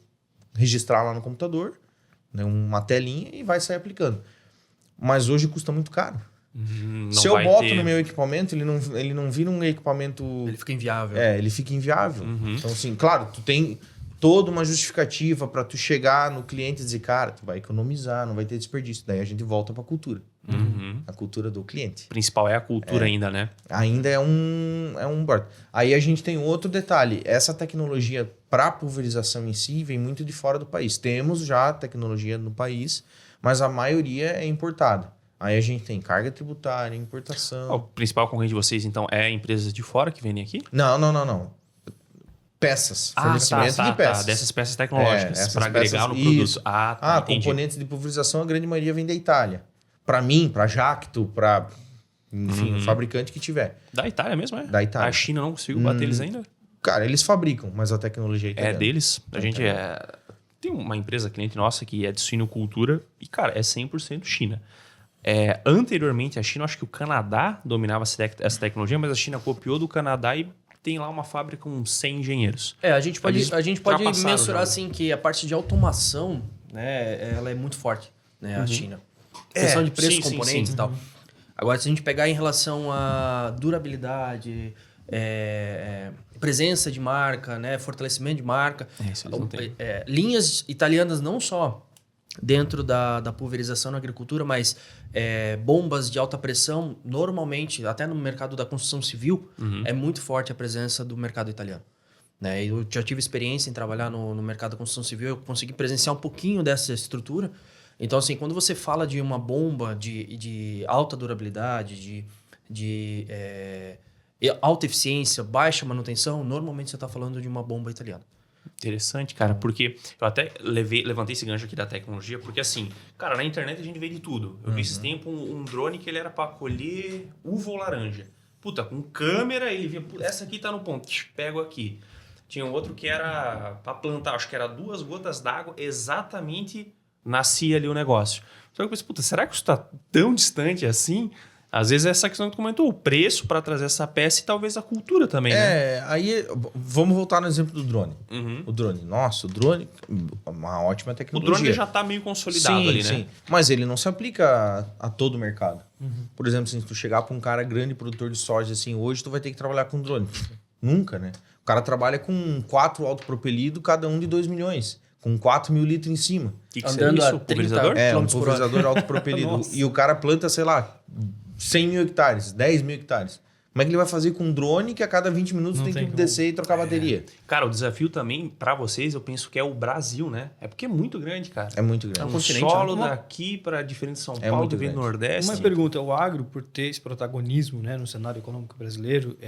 registrar lá no computador, né, uma telinha e vai sair aplicando. Mas hoje custa muito caro. Se eu boto no meu equipamento, ele não vira um equipamento... Ele fica inviável. Ele fica inviável. Então, assim, claro, tu tem toda uma justificativa para tu chegar no cliente e dizer, cara, tu vai economizar, não vai ter desperdício. Daí a gente volta para a cultura. A cultura do cliente. O principal é a cultura ainda, né? Ainda é um bordo. Aí a gente tem outro detalhe. Essa tecnologia para pulverização em si vem muito de fora do país. Temos já tecnologia no país, mas a maioria é importada. Aí a gente tem carga tributária, importação. O principal concorrente de vocês, então, é empresas de fora que vendem aqui? Não. Peças. Fornecimento de peças. Dessas peças tecnológicas, essas para agregar peças, no produto. isso. Entendi. Componentes de pulverização, a grande maioria vem da Itália. Para mim, para Jacto, para... Enfim, o fabricante que tiver. Da Itália mesmo, é? Da Itália. A China não conseguiu bater eles ainda? Cara, eles fabricam, mas a tecnologia é É italiana. deles. A gente tem uma empresa cliente nossa que é de suinocultura e, cara, é 100% China. Anteriormente, a China, acho que o Canadá dominava essa tecnologia, mas a China copiou do Canadá e tem lá uma fábrica com 100 engenheiros. A gente pode ultrapassaram mensurar já. assim que a parte de automação, né, ela é muito forte, né, a China. Questão de preço, sim, componentes sim. e tal. Agora, se a gente pegar em relação à durabilidade, presença de marca, né, fortalecimento de marca, Isso eles não têm. linhas italianas não só dentro da pulverização na agricultura, mas bombas de alta pressão, normalmente, até no mercado da construção civil, é muito forte a presença do mercado italiano. Né? Eu já tive experiência em trabalhar no mercado da construção civil, eu consegui presenciar um pouquinho dessa estrutura. Então, assim, quando você fala de uma bomba de alta durabilidade, de alta eficiência, baixa manutenção, normalmente você está falando de uma bomba italiana. Interessante, cara, porque eu até levantei esse gancho aqui da tecnologia, porque assim, cara, na internet a gente vê de tudo. Eu vi esses tempos um drone que ele era para colher uva ou laranja. Puta, com câmera ele via, essa aqui tá no ponto, pego aqui. Tinha um outro que era para plantar, acho que era 2 gotas d'água, exatamente nascia ali o negócio. Só que eu pensei, puta, será que isso tá tão distante assim? Às vezes essa questão que tu comentou, o preço para trazer essa peça e talvez a cultura também, né? Aí vamos voltar no exemplo do drone. Uhum. O drone, nossa, o drone, uma ótima O tecnologia. drone já tá meio consolidado sim, ali, né? sim. Mas ele não se aplica a todo o mercado. Por exemplo, se tu chegar para um cara grande produtor de soja assim, hoje tu vai ter que trabalhar com drone. Nunca, né? O cara trabalha com 4 autopropelidos, cada um de 2 milhões. Com 4 mil litros em cima. O que Andando seria a isso? O pulverizador? 30 É, um quilômetros por hora. pulverizador autopropelido. Nossa. E o cara planta, sei lá, 100 mil hectares, 10 mil hectares. Como é que ele vai fazer com um drone que a cada 20 minutos Não tem tem que como. descer e trocar bateria? Cara, o desafio também para vocês, eu penso que é o Brasil, né? É porque é muito grande, cara. É muito grande. É um O continente, solo né? daqui para diferente de São É Paulo, muito que vem do grande. Nordeste. Uma pergunta, o agro, por ter esse protagonismo, né, no cenário econômico brasileiro,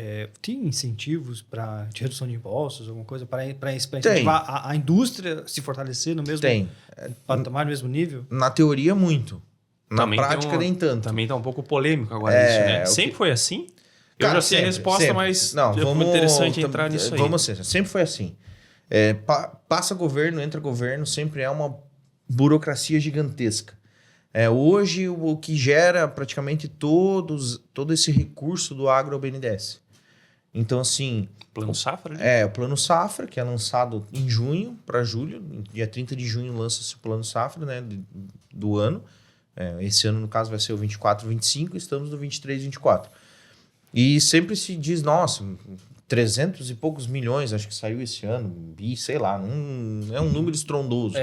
tem incentivos de redução de impostos, alguma coisa, para incentivar a indústria se fortalecer no mesmo Tem. patamar, no mesmo nível? Na teoria, muito. Na Também tem prática, nem tanto. Também tá um pouco polêmico agora É, isso, né? o Sempre que- foi assim? Eu Cara, já sei a sempre, resposta, sempre. mas Não, é vamos, interessante entrar nisso aí. Vamos ser, sempre foi assim. Passa governo, entra governo, sempre é uma burocracia gigantesca. Hoje, o que gera praticamente todo esse recurso do agro é o BNDES. Então, assim, Plano Safra? Né? o Plano Safra, que é lançado em junho para julho, dia 30 de junho lança-se o Plano Safra, né, do ano. Esse ano, no caso, vai ser o 24, 25, estamos no 23, 24. E sempre se diz, nossa, 300 e poucos milhões, acho que saiu esse ano, sei lá, é um número estrondoso.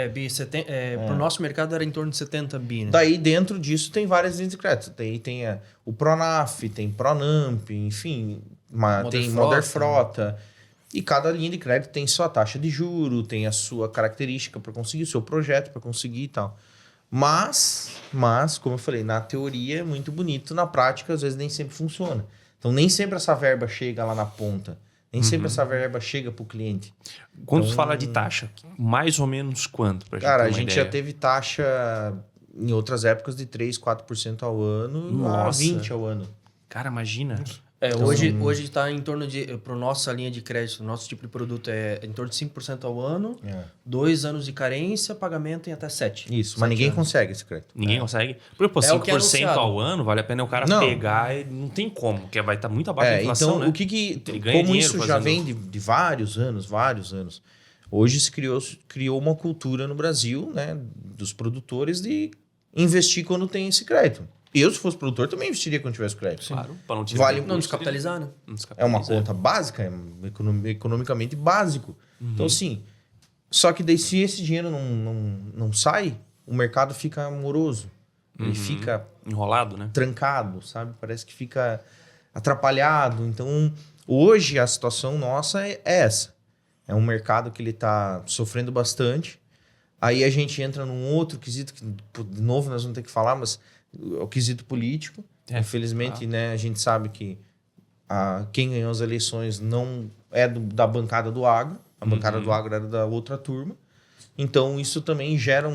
Pro nosso mercado era em torno de 70 bi, né? Daí, dentro disso, tem várias linhas de crédito. Tem o Pronaf, tem Pronamp, enfim, tem Moder Frota. E cada linha de crédito tem sua taxa de juro, tem a sua característica para conseguir, o seu projeto para conseguir e tal. Mas, como eu falei, na teoria é muito bonito, na prática, às vezes, nem sempre funciona. Então, nem sempre essa verba chega lá na ponta. Nem sempre essa verba chega para o cliente. Quando tu fala de taxa, mais ou menos quanto? Pra Cara, ter a uma gente ideia? já teve taxa em outras épocas de 3, 4% ao ano, a Nossa. 20% ao ano. Cara, imagina. Hoje está em torno de... Para nossa linha de crédito, nosso tipo de produto é em torno de 5% ao ano, 2 anos de carência, pagamento em até 7. Isso, mas ninguém consegue esse crédito. Ninguém consegue. Porque, pô, É o que é 5% anunciado. ao ano, vale a pena o cara Não. pegar e não tem como, porque vai estar muito abaixo da inflação, então, né? o que Ele ganha como dinheiro isso já fazendo- vem de vários anos, hoje se criou uma cultura no Brasil, né, dos produtores de investir quando tem esse crédito. Eu, se fosse produtor, também investiria quando tivesse crédito. Claro, para não Vale Não descapitalizar, né? É uma conta básica, economicamente básico. Então, assim, só que daí se esse dinheiro não sai, o mercado fica moroso. Ele fica Enrolado, né? trancado, sabe? Parece que fica atrapalhado. Então, hoje a situação nossa é essa. É um mercado que ele está sofrendo bastante. Aí a gente entra num outro quesito, que de novo nós vamos ter que falar, mas é o quesito político. Infelizmente, né, a gente sabe que quem ganhou as eleições não é da bancada do agro. A bancada do agro era da outra turma. Então, isso também gera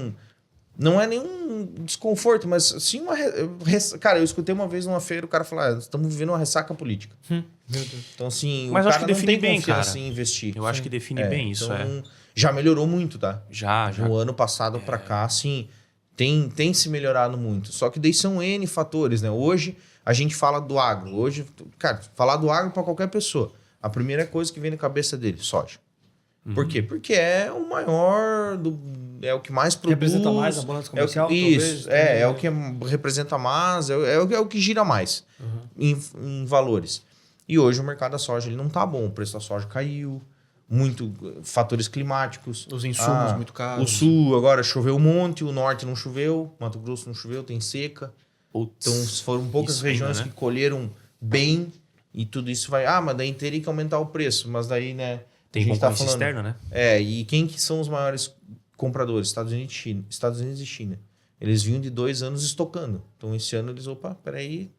não é nenhum desconforto, mas sim Cara, eu escutei uma vez numa feira o cara falar, estamos vivendo uma ressaca política. Meu Deus. Então, assim, Mas o acho cara que não define tem bem, confiança cara. em investir. Eu acho que define bem isso, então, já melhorou muito, tá? Já. No ano passado pra cá, assim, tem se melhorado muito. Só que daí são N fatores, né? Hoje, a gente fala do agro. Hoje, cara, falar do agro pra qualquer pessoa. A primeira coisa que vem na cabeça dele, soja. Por quê? Porque é o maior, é o que mais produz. Representa mais a balança comercial, Isso, talvez. é o que representa mais, é o que gira mais em valores. E hoje o mercado da soja ele não tá bom, o preço da soja caiu, muito fatores climáticos. Os insumos muito caros. O sul agora choveu um monte, o norte não choveu, Mato Grosso não choveu, tem seca. Putz, Então foram poucas isso regiões ainda, né? que colheram bem e tudo isso vai... mas daí teria que aumentar o preço, mas daí, né... Tem a gente tá concorrência falando... externa, né? E quem que são os maiores compradores? Estados Unidos e China. Eles vinham de 2 anos estocando. Então, esse ano eles... Peraí,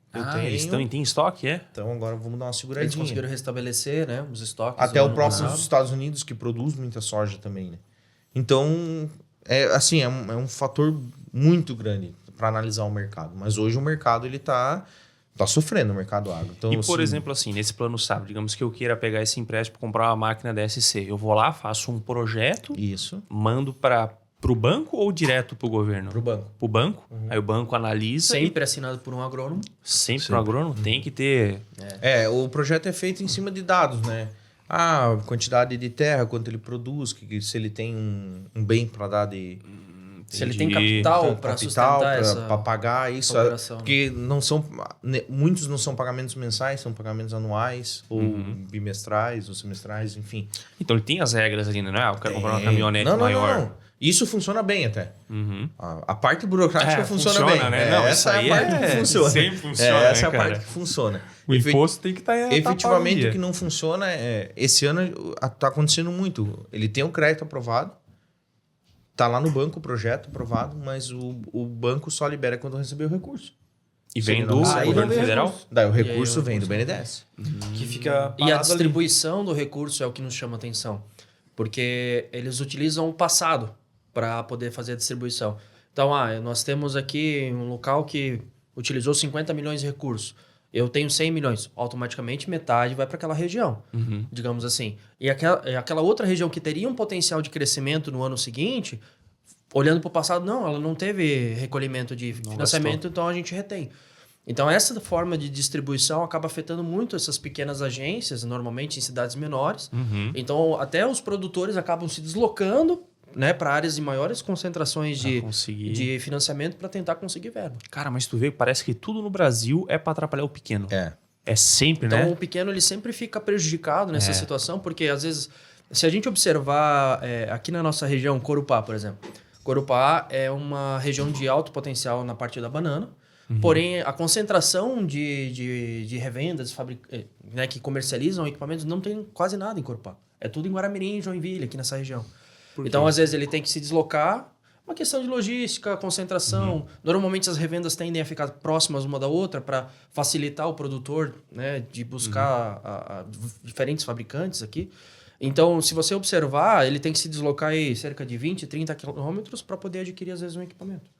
Eles têm estoque, é? Então, agora vamos dar uma Eles seguradinha. conseguiram restabelecer, né, os estoques. Até do o ano próprio passado. Estados Unidos, que produz muita soja também, né? Então, é um fator muito grande para analisar o mercado. Mas hoje o mercado, ele tá sofrendo, o mercado agro. Então, E, por assim, exemplo, assim, nesse plano Safra, digamos que eu queira pegar esse empréstimo para comprar uma máquina DSC. Eu vou lá, faço um projeto, Isso. mando para pro banco ou direto pro governo? Pro banco. Pro banco. Aí o banco analisa. Sempre assinado por um agrônomo. Sempre pro agrônomo. Tem que ter. O projeto é feito em cima de dados, né? A quantidade de terra, quanto ele produz, se ele tem um bem para dar de... Se ele tem capital para sustentar para pagar isso, operação, porque não são muitos não são pagamentos mensais, são pagamentos anuais ou bimestrais ou semestrais, enfim. Então ele tem as regras ali, né? Não é? Eu quero comprar uma caminhonete maior. Não. Isso funciona bem até. A parte burocrática funciona bem. Né? Não, essa é a parte que funciona. Sempre funciona. Essa é a parte que funciona. O imposto tem que estar. Efetivamente, o que não funciona esse ano está acontecendo muito. Ele tem o crédito aprovado. Tá lá no banco o projeto aprovado, mas o banco só libera quando receber o recurso. E vem do governo federal? Daí o recurso vem do BNDES. Que fica E a distribuição do recurso é o que nos chama atenção. Porque eles utilizam o passado para poder fazer a distribuição. Então, nós temos aqui um local que utilizou 50 milhões de recursos. Eu tenho 100 milhões. Automaticamente, metade vai para aquela região, digamos assim. E aquela outra região que teria um potencial de crescimento no ano seguinte, olhando para o passado, não, ela não teve recolhimento de financiamento, então a gente retém. Então, essa forma de distribuição acaba afetando muito essas pequenas agências, normalmente em cidades menores. Então, até os produtores acabam se deslocando, né, para áreas de maiores concentrações de financiamento para tentar conseguir verba. Cara, mas tu vê, parece que tudo no Brasil é para atrapalhar o pequeno. É sempre, então, né? Então, o pequeno ele sempre fica prejudicado nessa situação, porque às vezes, se a gente observar aqui na nossa região, Corupá, por exemplo. Corupá é uma região de alto potencial na parte da banana, porém a concentração de revendas, né, que comercializam equipamentos não tem quase nada em Corupá. É tudo em Guaramirim e Joinville, aqui nessa região. Então, às vezes, ele tem que se deslocar. Uma questão de logística, concentração. Normalmente, as revendas tendem a ficar próximas uma da outra para facilitar o produtor, né, de buscar diferentes fabricantes aqui. Então, se você observar, ele tem que se deslocar aí cerca de 20, 30 quilômetros para poder adquirir, às vezes, um equipamento.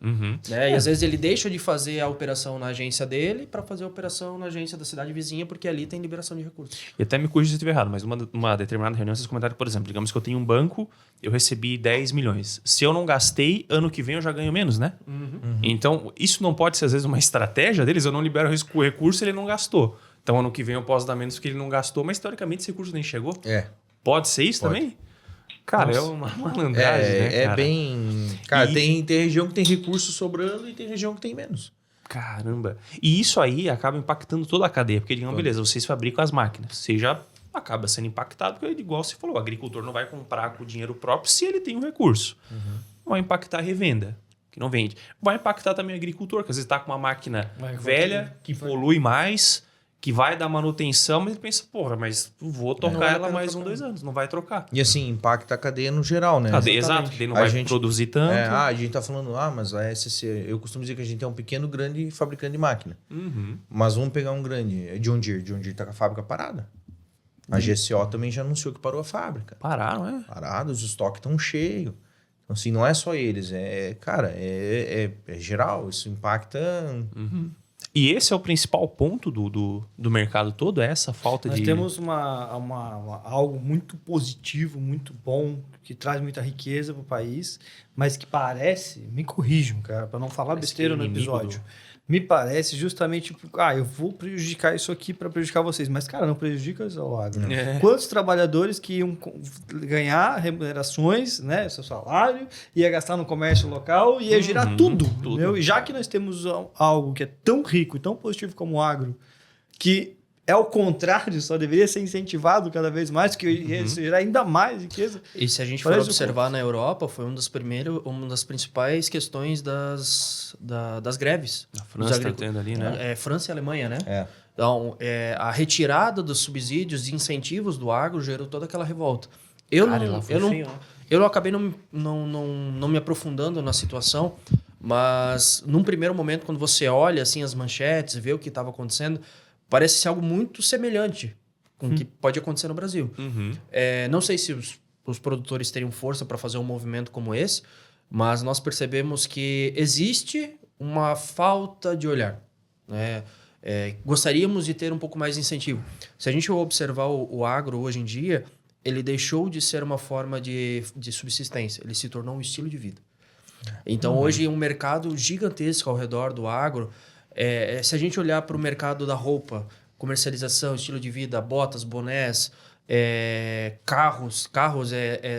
Né? E, às vezes, ele deixa de fazer a operação na agência dele para fazer a operação na agência da cidade vizinha, porque ali tem liberação de recursos. E até me corrija se eu estiver errado, mas numa determinada reunião, vocês comentaram, por exemplo, digamos que eu tenho um banco, eu recebi 10 milhões. Se eu não gastei, ano que vem eu já ganho menos, né? Então, isso não pode ser, às vezes, uma estratégia deles? Eu não libero o recurso, ele não gastou. Então, ano que vem eu posso dar menos porque ele não gastou, mas, teoricamente, esse recurso nem chegou. Pode ser isso também? Cara, é uma malandragem, né, cara? É bem... Cara, tem região que tem recurso sobrando e tem região que tem menos. Caramba. E isso aí acaba impactando toda a cadeia. Porque, digamos, beleza, vocês fabricam as máquinas. Você já acaba sendo impactado, porque, igual você falou, o agricultor não vai comprar com dinheiro próprio se ele tem um recurso. Vai impactar a revenda, que não vende. Vai impactar também o agricultor, que às vezes está com uma máquina velha, que polui mais... que vai dar manutenção, mas ele pensa, porra, mas vou tocar ela mais 2 anos, não vai trocar. E assim, impacta a cadeia no geral, né? Exato, porque ele não vai produzir tanto. A gente tá falando, mas a SCC, eu costumo dizer que a gente é um pequeno, grande fabricante de máquina. Mas vamos pegar um grande, John Deere. John Deere tá com a fábrica parada. A GCO também já anunciou que parou a fábrica. Pararam, é? Parado, os estoques estão cheios. Então, assim, não é só eles, cara, é geral, isso impacta... E esse é o principal ponto do mercado todo, é essa falta Nós de... temos algo muito positivo, muito bom, que traz muita riqueza para o país, mas que parece, me corrijam, cara, para não falar besteira no episódio, me parece justamente, eu vou prejudicar isso aqui para prejudicar vocês, mas, cara, não prejudica só o agro. Quantos trabalhadores que iam ganhar remunerações, né, seu salário, ia gastar no comércio local, ia girar tudo. E já que nós temos algo que é tão rico e tão positivo como o agro, que é o contrário, só deveria ser incentivado cada vez mais, que ia gerar ainda mais riqueza. E se a gente for observar na Europa, foi uma das principais questões das greves. A França está tendo ali, né? França e Alemanha, né? Então, a retirada dos subsídios e incentivos do agro gerou toda aquela revolta. Eu acabei não me aprofundando na situação, mas num primeiro momento, quando você olha assim as manchetes, vê o que estava acontecendo, parece ser algo muito semelhante com o que pode acontecer no Brasil. Não sei se os produtores teriam força para fazer um movimento como esse, mas nós percebemos que existe uma falta de olhar. Né? Gostaríamos de ter um pouco mais de incentivo. Se a gente observar o agro hoje em dia, ele deixou de ser uma forma de subsistência, ele se tornou um estilo de vida. Então, hoje, um mercado gigantesco ao redor do agro. Se a gente olhar para o mercado da roupa, comercialização, estilo de vida, botas, bonés, carros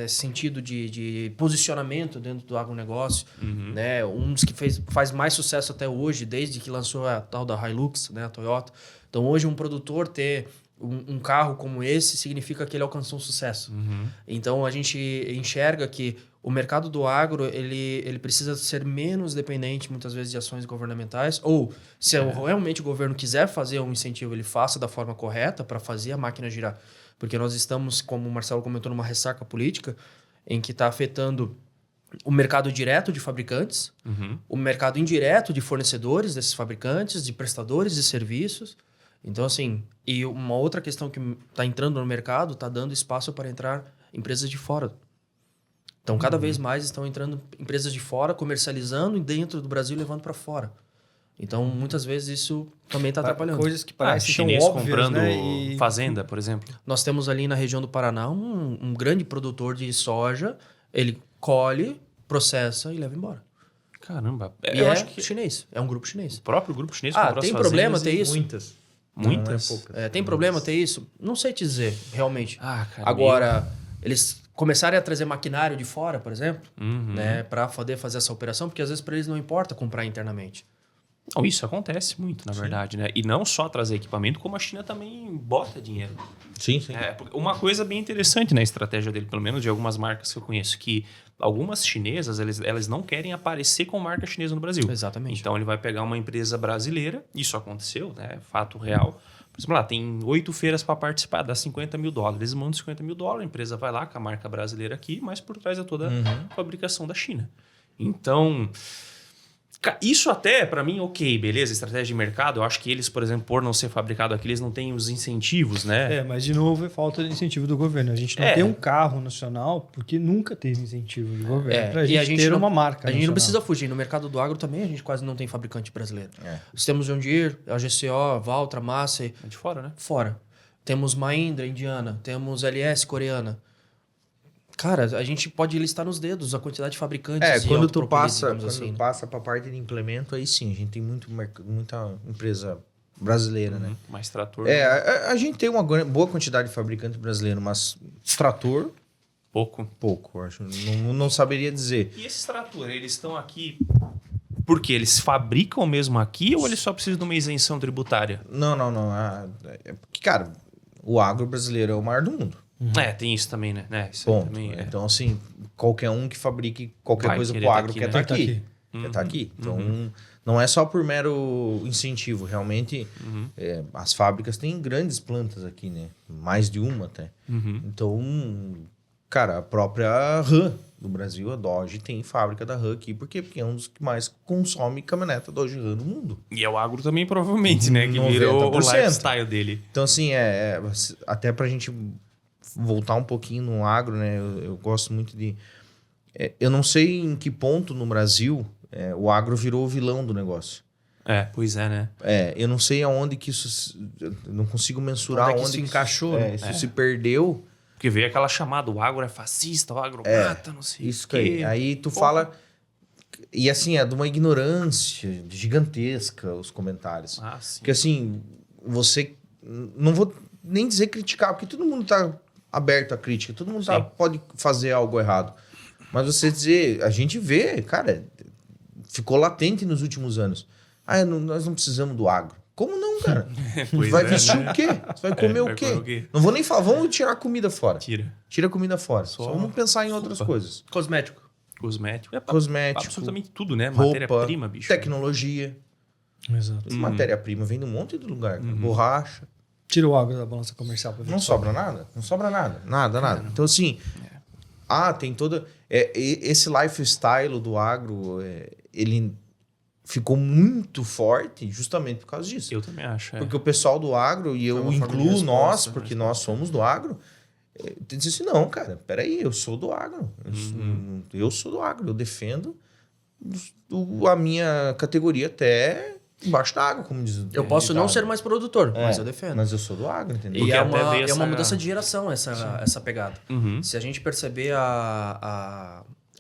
sentido de posicionamento dentro do agronegócio, né? Um dos que faz mais sucesso até hoje, desde que lançou a tal da Hilux, né? A Toyota. Então, hoje, um produtor ter um carro como esse significa que ele alcançou um sucesso. Então, a gente enxerga que o mercado do agro ele precisa ser menos dependente, muitas vezes, de ações governamentais. Ou, se realmente o governo quiser fazer um incentivo, ele faça da forma correta para fazer a máquina girar. Porque nós estamos, como o Marcelo comentou, numa ressaca política em que está afetando o mercado direto de fabricantes, o mercado indireto de fornecedores desses fabricantes, de prestadores de serviços. Então, assim, e uma outra questão que está entrando no mercado, está dando espaço para entrar empresas de fora. Então, cada vez mais estão entrando empresas de fora, comercializando dentro do Brasil e levando para fora. Então, muitas vezes isso também está atrapalhando. Coisas que parecem tão chinês óbvias, comprando né? fazenda, por exemplo. Nós temos ali na região do Paraná um grande produtor de soja, ele colhe, processa e leva embora. Caramba. E Eu acho que chinês, é um grupo chinês. o próprio grupo chinês comprou tem as problema fazendas ter e isso? Muitas. Muitas? Não é poucas. Tem problema ter isso? Não sei te dizer, realmente. Cara, Agora, eles começarem a trazer maquinário de fora, por exemplo, né, para poder fazer essa operação, porque às vezes para eles não importa comprar internamente. Não, isso acontece muito, na verdade, né? E não só trazer equipamento, como a China também bota dinheiro. Sim. Uma coisa bem interessante na estratégia dele, pelo menos de algumas marcas que eu conheço, que algumas chinesas, elas não querem aparecer com marca chinesa no Brasil. Exatamente. Então ele vai pegar uma empresa brasileira, isso aconteceu, né? Fato real. Por exemplo, lá tem 8 feiras para participar, dá $50 mil. Eles mandam $50 mil, a empresa vai lá com a marca brasileira aqui, mas por trás é toda a fabricação da China. Então, isso até, para mim, ok, beleza, estratégia de mercado. Eu acho que eles, por exemplo, por não ser fabricado aqui, eles não têm os incentivos, né? Mas de novo é falta de incentivo do governo. A gente não tem um carro nacional porque nunca teve incentivo do governo pra gente ter uma marca A gente nacional. não precisa fugir. No mercado do agro também a gente quase não tem fabricante brasileiro. Nós temos John Deere, a GCO, Valtra, Massey. É de fora, né? Fora. Temos Mahindra, indiana. Temos LS, coreana. Cara, a gente pode listar nos dedos a quantidade de fabricantes. Quando tu passa para a parte de implemento, aí sim, a gente tem muita empresa brasileira, né? Mais trator. A gente tem uma boa quantidade de fabricantes brasileiros, mas trator, pouco, eu acho. Não saberia dizer. E esses tratores, eles estão aqui porque eles fabricam mesmo aqui ou eles só precisam de uma isenção tributária? Não. Porque, cara, o agro brasileiro é o maior do mundo. Tem isso também, né? Isso Ponto. também Então, assim, qualquer um que fabrique qualquer coisa pro agro quer estar aqui. Quer estar aqui. Então, não é só por mero incentivo. Realmente, as fábricas têm grandes plantas aqui, né? Mais de uma até. Então, cara, a própria RAM do Brasil, a Dodge, tem fábrica da RAM aqui. Por quê? Porque é um dos que mais consome caminhoneta Dodge RAM no mundo. E é o agro também, provavelmente, né? Que virou o lifestyle dele. Então, assim, até pra gente voltar um pouquinho no agro, né? Eu gosto muito de... eu não sei em que ponto no Brasil o agro virou o vilão do negócio. Pois é, né? Eu não sei aonde que isso... Eu não consigo mensurar onde isso encaixou. Isso se perdeu. Porque veio aquela chamada, o agro é fascista, o agro mata, não sei isso o quê. Aí tu fala... E assim, é de uma ignorância gigantesca os comentários. Sim. Porque assim, você... Não vou nem dizer criticar, porque todo mundo tá aberto à crítica, todo mundo pode fazer algo errado. Mas você dizer, a gente vê, cara, ficou latente nos últimos anos. Nós não precisamos do agro. Como não, cara? Você vai vestir o quê? Você vai comer o quê? Não vou nem falar, vamos tirar a comida fora. Tira a comida fora. Só vamos pensar em outras coisas. Cosmético. Cosmético. Absolutamente tudo, né? Roupa, matéria-prima, bicho. Tecnologia. Exato. Matéria-prima vem de um monte de lugar. Borracha. Tira o agro da balança comercial pra ver. Não sobra nada. Não sobra nada. Nada. Então, assim... tem toda... esse lifestyle do agro, ele ficou muito forte justamente por causa disso. Eu também acho. Porque o pessoal do agro, e eu incluo nós, porque nós somos do agro, diz assim, não, cara, peraí, eu sou do agro. Eu sou do agro. Eu defendo a minha categoria até... embaixo da água, como diz. Eu posso não ser mais produtor, mas eu defendo. Mas eu sou do agro, entendeu? E é uma mudança de geração essa pegada. Se a gente perceber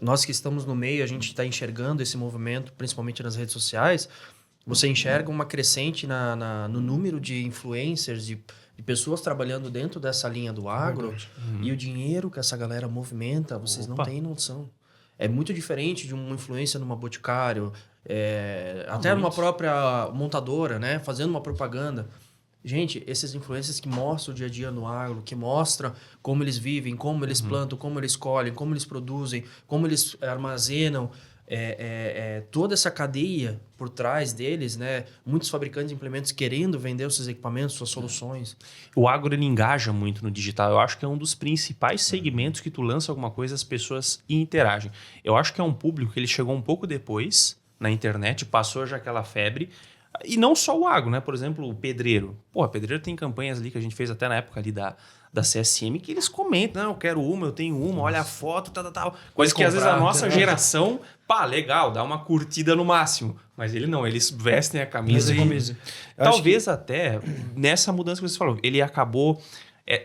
Nós que estamos no meio, a gente está enxergando esse movimento, principalmente nas redes sociais. Você enxerga uma crescente no número de influencers, de pessoas trabalhando dentro dessa linha do agro. E o dinheiro que essa galera movimenta, vocês não têm noção. É muito diferente de uma influência numa Boticário, até numa própria montadora, né? Fazendo uma propaganda. Gente, esses influencers que mostram o dia a dia no agro, que mostram como eles vivem, como eles plantam, como eles colhem, como eles produzem, como eles armazenam, toda essa cadeia por trás deles, né? Muitos fabricantes de implementos querendo vender os seus equipamentos, suas soluções. O agro, ele engaja muito no digital. Eu acho que é um dos principais segmentos que tu lança alguma coisa, as pessoas interagem. Eu acho que é um público que ele chegou um pouco depois na internet, passou já aquela febre. E não só o agro, né? Por exemplo, o pedreiro. Pô, o pedreiro tem campanhas ali que a gente fez até na época ali da CSM, que eles comentam, não, eu quero uma, eu tenho uma, olha a foto, tal. Coisa que às vezes a nossa geração, legal, dá uma curtida no máximo. Mas ele não, eles vestem a camisa e... Talvez até nessa mudança que você falou, ele acabou...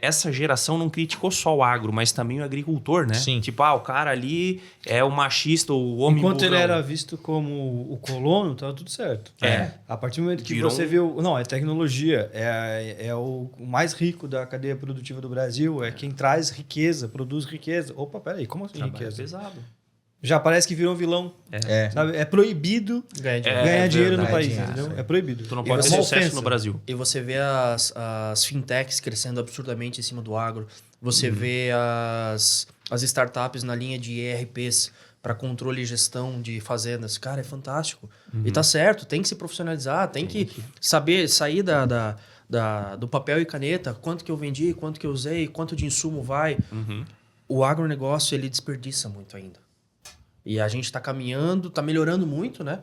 Essa geração não criticou só o agro, mas também o agricultor, né? Sim. Tipo, o cara ali é o machista, o homem Enquanto burrão. ele era visto como o colono, tava tudo certo. A partir do momento que Virou você viu... Não, é tecnologia. É o mais rico da cadeia produtiva do Brasil. É quem traz riqueza, produz riqueza. Opa, peraí, como assim Trabalho riqueza? pesado. Já parece que virou um vilão. Sabe? É proibido ganhar dinheiro no país, entendeu? É proibido. Tu não E pode é ter uma sucesso ofensa. no Brasil. E você vê as fintechs crescendo absurdamente em cima do agro. Você vê as startups na linha de ERPs para controle e gestão de fazendas. Cara, é fantástico. E tá certo, tem que se profissionalizar, tem que saber sair do papel e caneta, quanto que eu vendi, quanto que eu usei, quanto de insumo vai. O agronegócio, ele desperdiça muito ainda. E a gente está caminhando, está melhorando muito, né?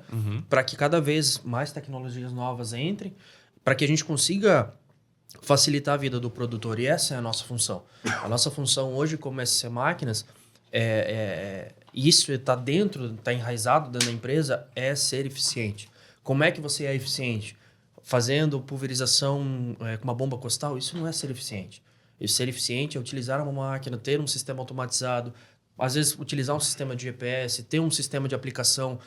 Para que cada vez mais tecnologias novas entrem, para que a gente consiga facilitar a vida do produtor. E essa é a nossa função. A nossa função hoje, como SC Máquinas, isso está está enraizado dentro da empresa, é ser eficiente. Como é que você é eficiente? Fazendo pulverização com uma bomba costal, isso não é ser eficiente. E ser eficiente é utilizar uma máquina, ter um sistema automatizado, às vezes utilizar um sistema de GPS, ter um sistema de aplicação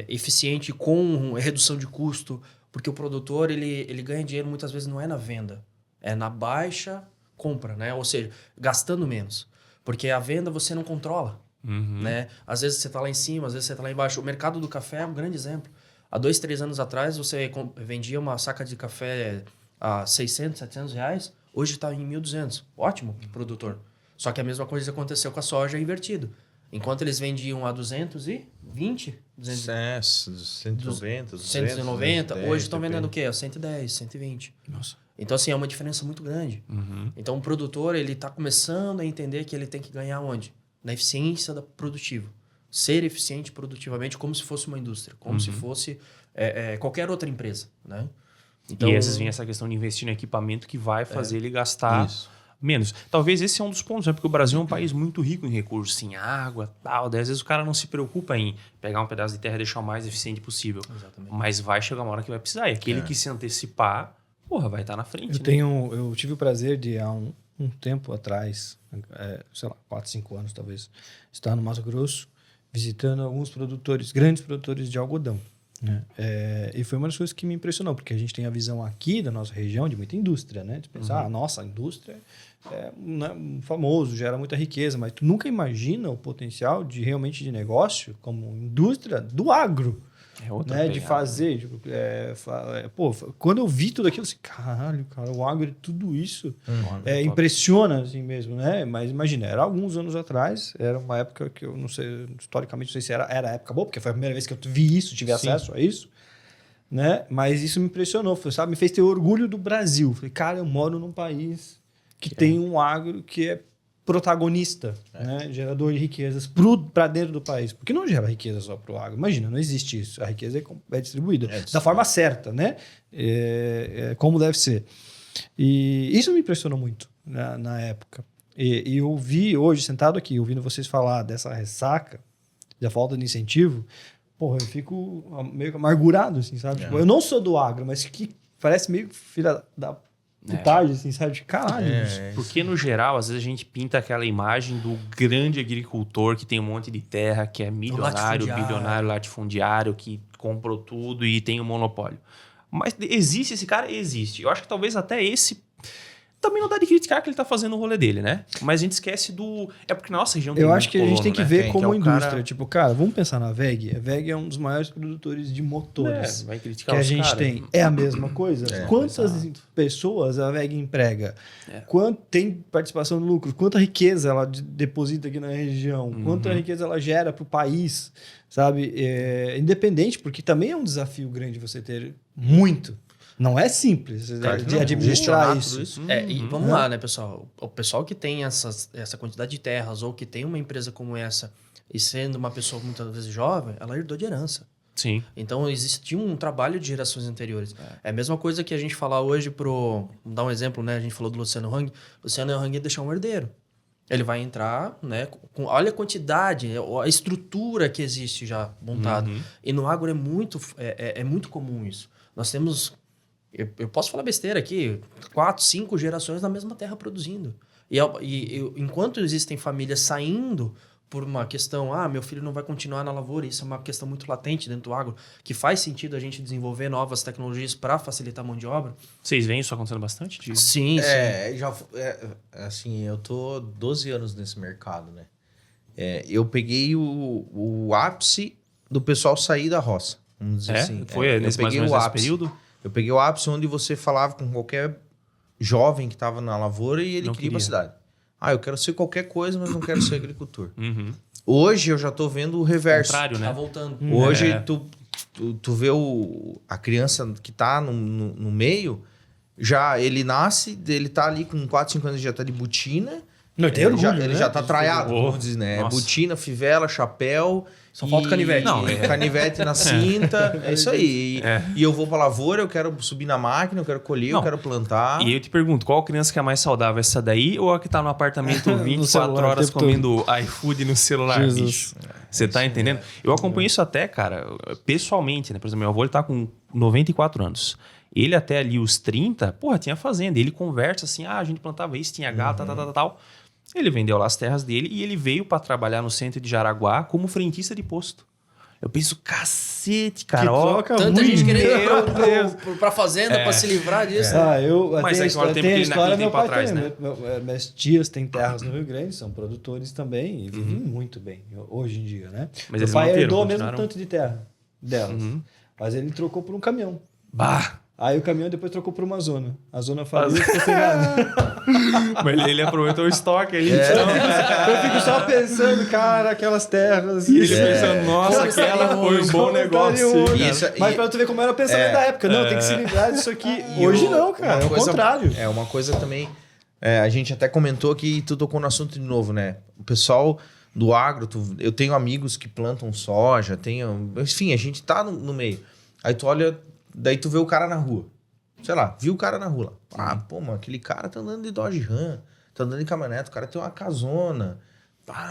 eficiente com redução de custo, porque o produtor ele ganha dinheiro muitas vezes não é na venda, é na baixa compra, né? Ou seja, gastando menos. Porque a venda você não controla. Né? Às vezes você está lá em cima, às vezes você está lá embaixo. O mercado do café é um grande exemplo. Há 2, 3 anos atrás você vendia uma saca de café a 600, 700 reais, hoje está em 1.200. Ótimo para o produtor. Só que a mesma coisa aconteceu com a soja invertido. Enquanto eles vendiam a 220, 190, 190, hoje estão vendendo o quê? A 110, 120. Nossa. Então, assim, é uma diferença muito grande. Então, o produtor, ele está começando a entender que ele tem que ganhar onde? Na eficiência produtiva. Ser eficiente produtivamente como se fosse uma indústria, como se fosse qualquer outra empresa, né? Então, E essas vem essa questão de investir no equipamento que vai fazer ele gastar menos. Talvez esse é um dos pontos, né? Porque o Brasil é um país muito rico em recursos, em água, tal. Daí, às vezes o cara não se preocupa em pegar um pedaço de terra e deixar o mais eficiente possível. Exatamente. Mas vai chegar uma hora que vai precisar. E aquele que se antecipar, vai estar na frente. Eu tive o prazer de, há um tempo atrás, sei lá, 4, 5 anos talvez, estar no Mato Grosso, visitando alguns grandes produtores de algodão. Né? E foi uma das coisas que me impressionou, porque a gente tem a visão aqui da nossa região de muita indústria, né? De pensar, nossa, a indústria é famoso, gera muita riqueza, mas tu nunca imagina o potencial realmente de negócio como indústria do agro. É outra né? pegada. De fazer. Quando eu vi tudo aquilo, assim, caralho, cara, o agro é tudo isso. Impressiona assim mesmo, né? Mas imagina, era alguns anos atrás, era uma época que eu não sei, historicamente, não sei se era a época boa, porque foi a primeira vez que eu vi isso, tive acesso a isso, né? Mas isso me impressionou, sabe? Me fez ter orgulho do Brasil. Falei, cara, eu moro num país que tem um agro que é protagonista, né? Gerador de riquezas para dentro do país. Porque não gera riqueza só para o agro. Imagina, não existe isso. A riqueza é distribuída da forma certa, né? Como deve ser. E isso me impressionou muito na época. E eu vi hoje, sentado aqui, ouvindo vocês falar dessa ressaca, da falta de incentivo, eu fico meio amargurado, assim, sabe? Tipo, eu não sou do agro, mas que parece meio filha da tarde, assim, sabe? De caralho. Porque, no geral, às vezes a gente pinta aquela imagem do grande agricultor que tem um monte de terra, que é milionário, bilionário, latifundiário, que comprou tudo e tem um monopólio. Mas existe esse cara? Existe. Eu acho que talvez até esse... Também não dá de criticar que ele tá fazendo o rolê dele, né? Mas a gente esquece do... É porque na nossa região tem Eu muito acho que a gente tem que colono, ver né? como que é o indústria. cara... Tipo, cara, vamos pensar na WEG. A WEG é um dos maiores produtores de motores vai criticar que a os gente cara. tem. É a mesma coisa? Quantas pessoas a WEG emprega? Quanto tem participação no lucro? Quanta riqueza ela deposita aqui na região? Quanta riqueza ela gera para o país? Sabe? Independente, porque também é um desafio grande você ter muito. Não é simples de administrar isso. E vamos lá, né, pessoal? O pessoal que tem essa quantidade de terras ou que tem uma empresa como essa e sendo uma pessoa muitas vezes jovem, ela herdou de herança. Sim. Então, existe um trabalho de gerações anteriores. É a mesma coisa que a gente falar hoje Vamos dar um exemplo, né? A gente falou do Luciano Hang. Luciano Hang ia deixar um herdeiro. Ele vai entrar, né? Olha a quantidade, a estrutura que existe já montada. E no agro é muito comum isso. Nós temos... Eu posso falar besteira aqui, 4, 5 gerações na mesma terra produzindo. E enquanto existem famílias saindo por uma questão, meu filho não vai continuar na lavoura, isso é uma questão muito latente dentro do agro, que faz sentido a gente desenvolver novas tecnologias para facilitar a mão de obra. Vocês veem isso acontecendo bastante? Sim. Assim, eu tô 12 anos nesse mercado, né? Eu peguei o ápice do pessoal sair da roça, vamos dizer assim. Foi nesse mais ou menos nesse período? Eu peguei o ápice onde você falava com qualquer jovem que estava na lavoura e ele queria ir para a cidade. Eu quero ser qualquer coisa, mas não quero ser agricultor. Hoje eu já tô vendo o reverso. Contrário, né? Tá voltando. Hoje tu vê a criança que tá no meio, já ele nasce, ele tá ali com 4, 5 anos, já tá de botina. Não, tem orgulho, ele né? já tá traiado, vamos dizer, né? Nossa. Botina, fivela, chapéu. Só falta o canivete. Canivete na cinta, é isso aí. E eu vou pra lavoura, eu quero subir na máquina, eu quero colher, eu quero plantar. E eu te pergunto, qual criança que é mais saudável? Essa daí ou a que tá no apartamento 24 celular, horas tempo comendo iFood no celular, Jesus. bicho? Você tá entendendo? Eu acompanho isso até, cara, pessoalmente, né? Por exemplo, meu avô ele tá com 94 anos. Ele até ali os 30, tinha fazenda. Ele conversa assim, a gente plantava isso, tinha gado, tal. Ele vendeu lá as terras dele e ele veio para trabalhar no centro de Jaraguá como frentista de posto. Eu penso, cacete, cara. Tanta gente querendo pra fazenda pra se livrar disso. Mas tem é que agora tem a história, meu pai atrás, tem, né? Minhas tias têm terras no Rio Grande, são produtores também e vivem muito bem hoje em dia, né? Mas meu eles pai manteram, herdou o mesmo continuaram? tanto de terra delas, mas ele trocou por um caminhão. Bah! Aí o caminhão depois trocou por uma zona. A zona faliu e ficou sem nada. Mas ele aproveitou o estoque ali. Eu fico só pensando, cara, aquelas terras. E ele pensando, nossa, aquela foi um bom negócio. Mas pra tu ver como era o pensamento da época. Não, tem que se livrar disso aqui. Hoje não, cara. É o contrário. É uma coisa também... a gente até comentou que tu tocou no assunto de novo, né? O pessoal do agro, eu tenho amigos que plantam soja, enfim, a gente tá no meio. Aí tu olha... Daí tu vê o cara na rua. Sei lá, viu o cara na rua. Mano, aquele cara tá andando de Dodge Ram, tá andando de caminhonete, o cara tem uma casona.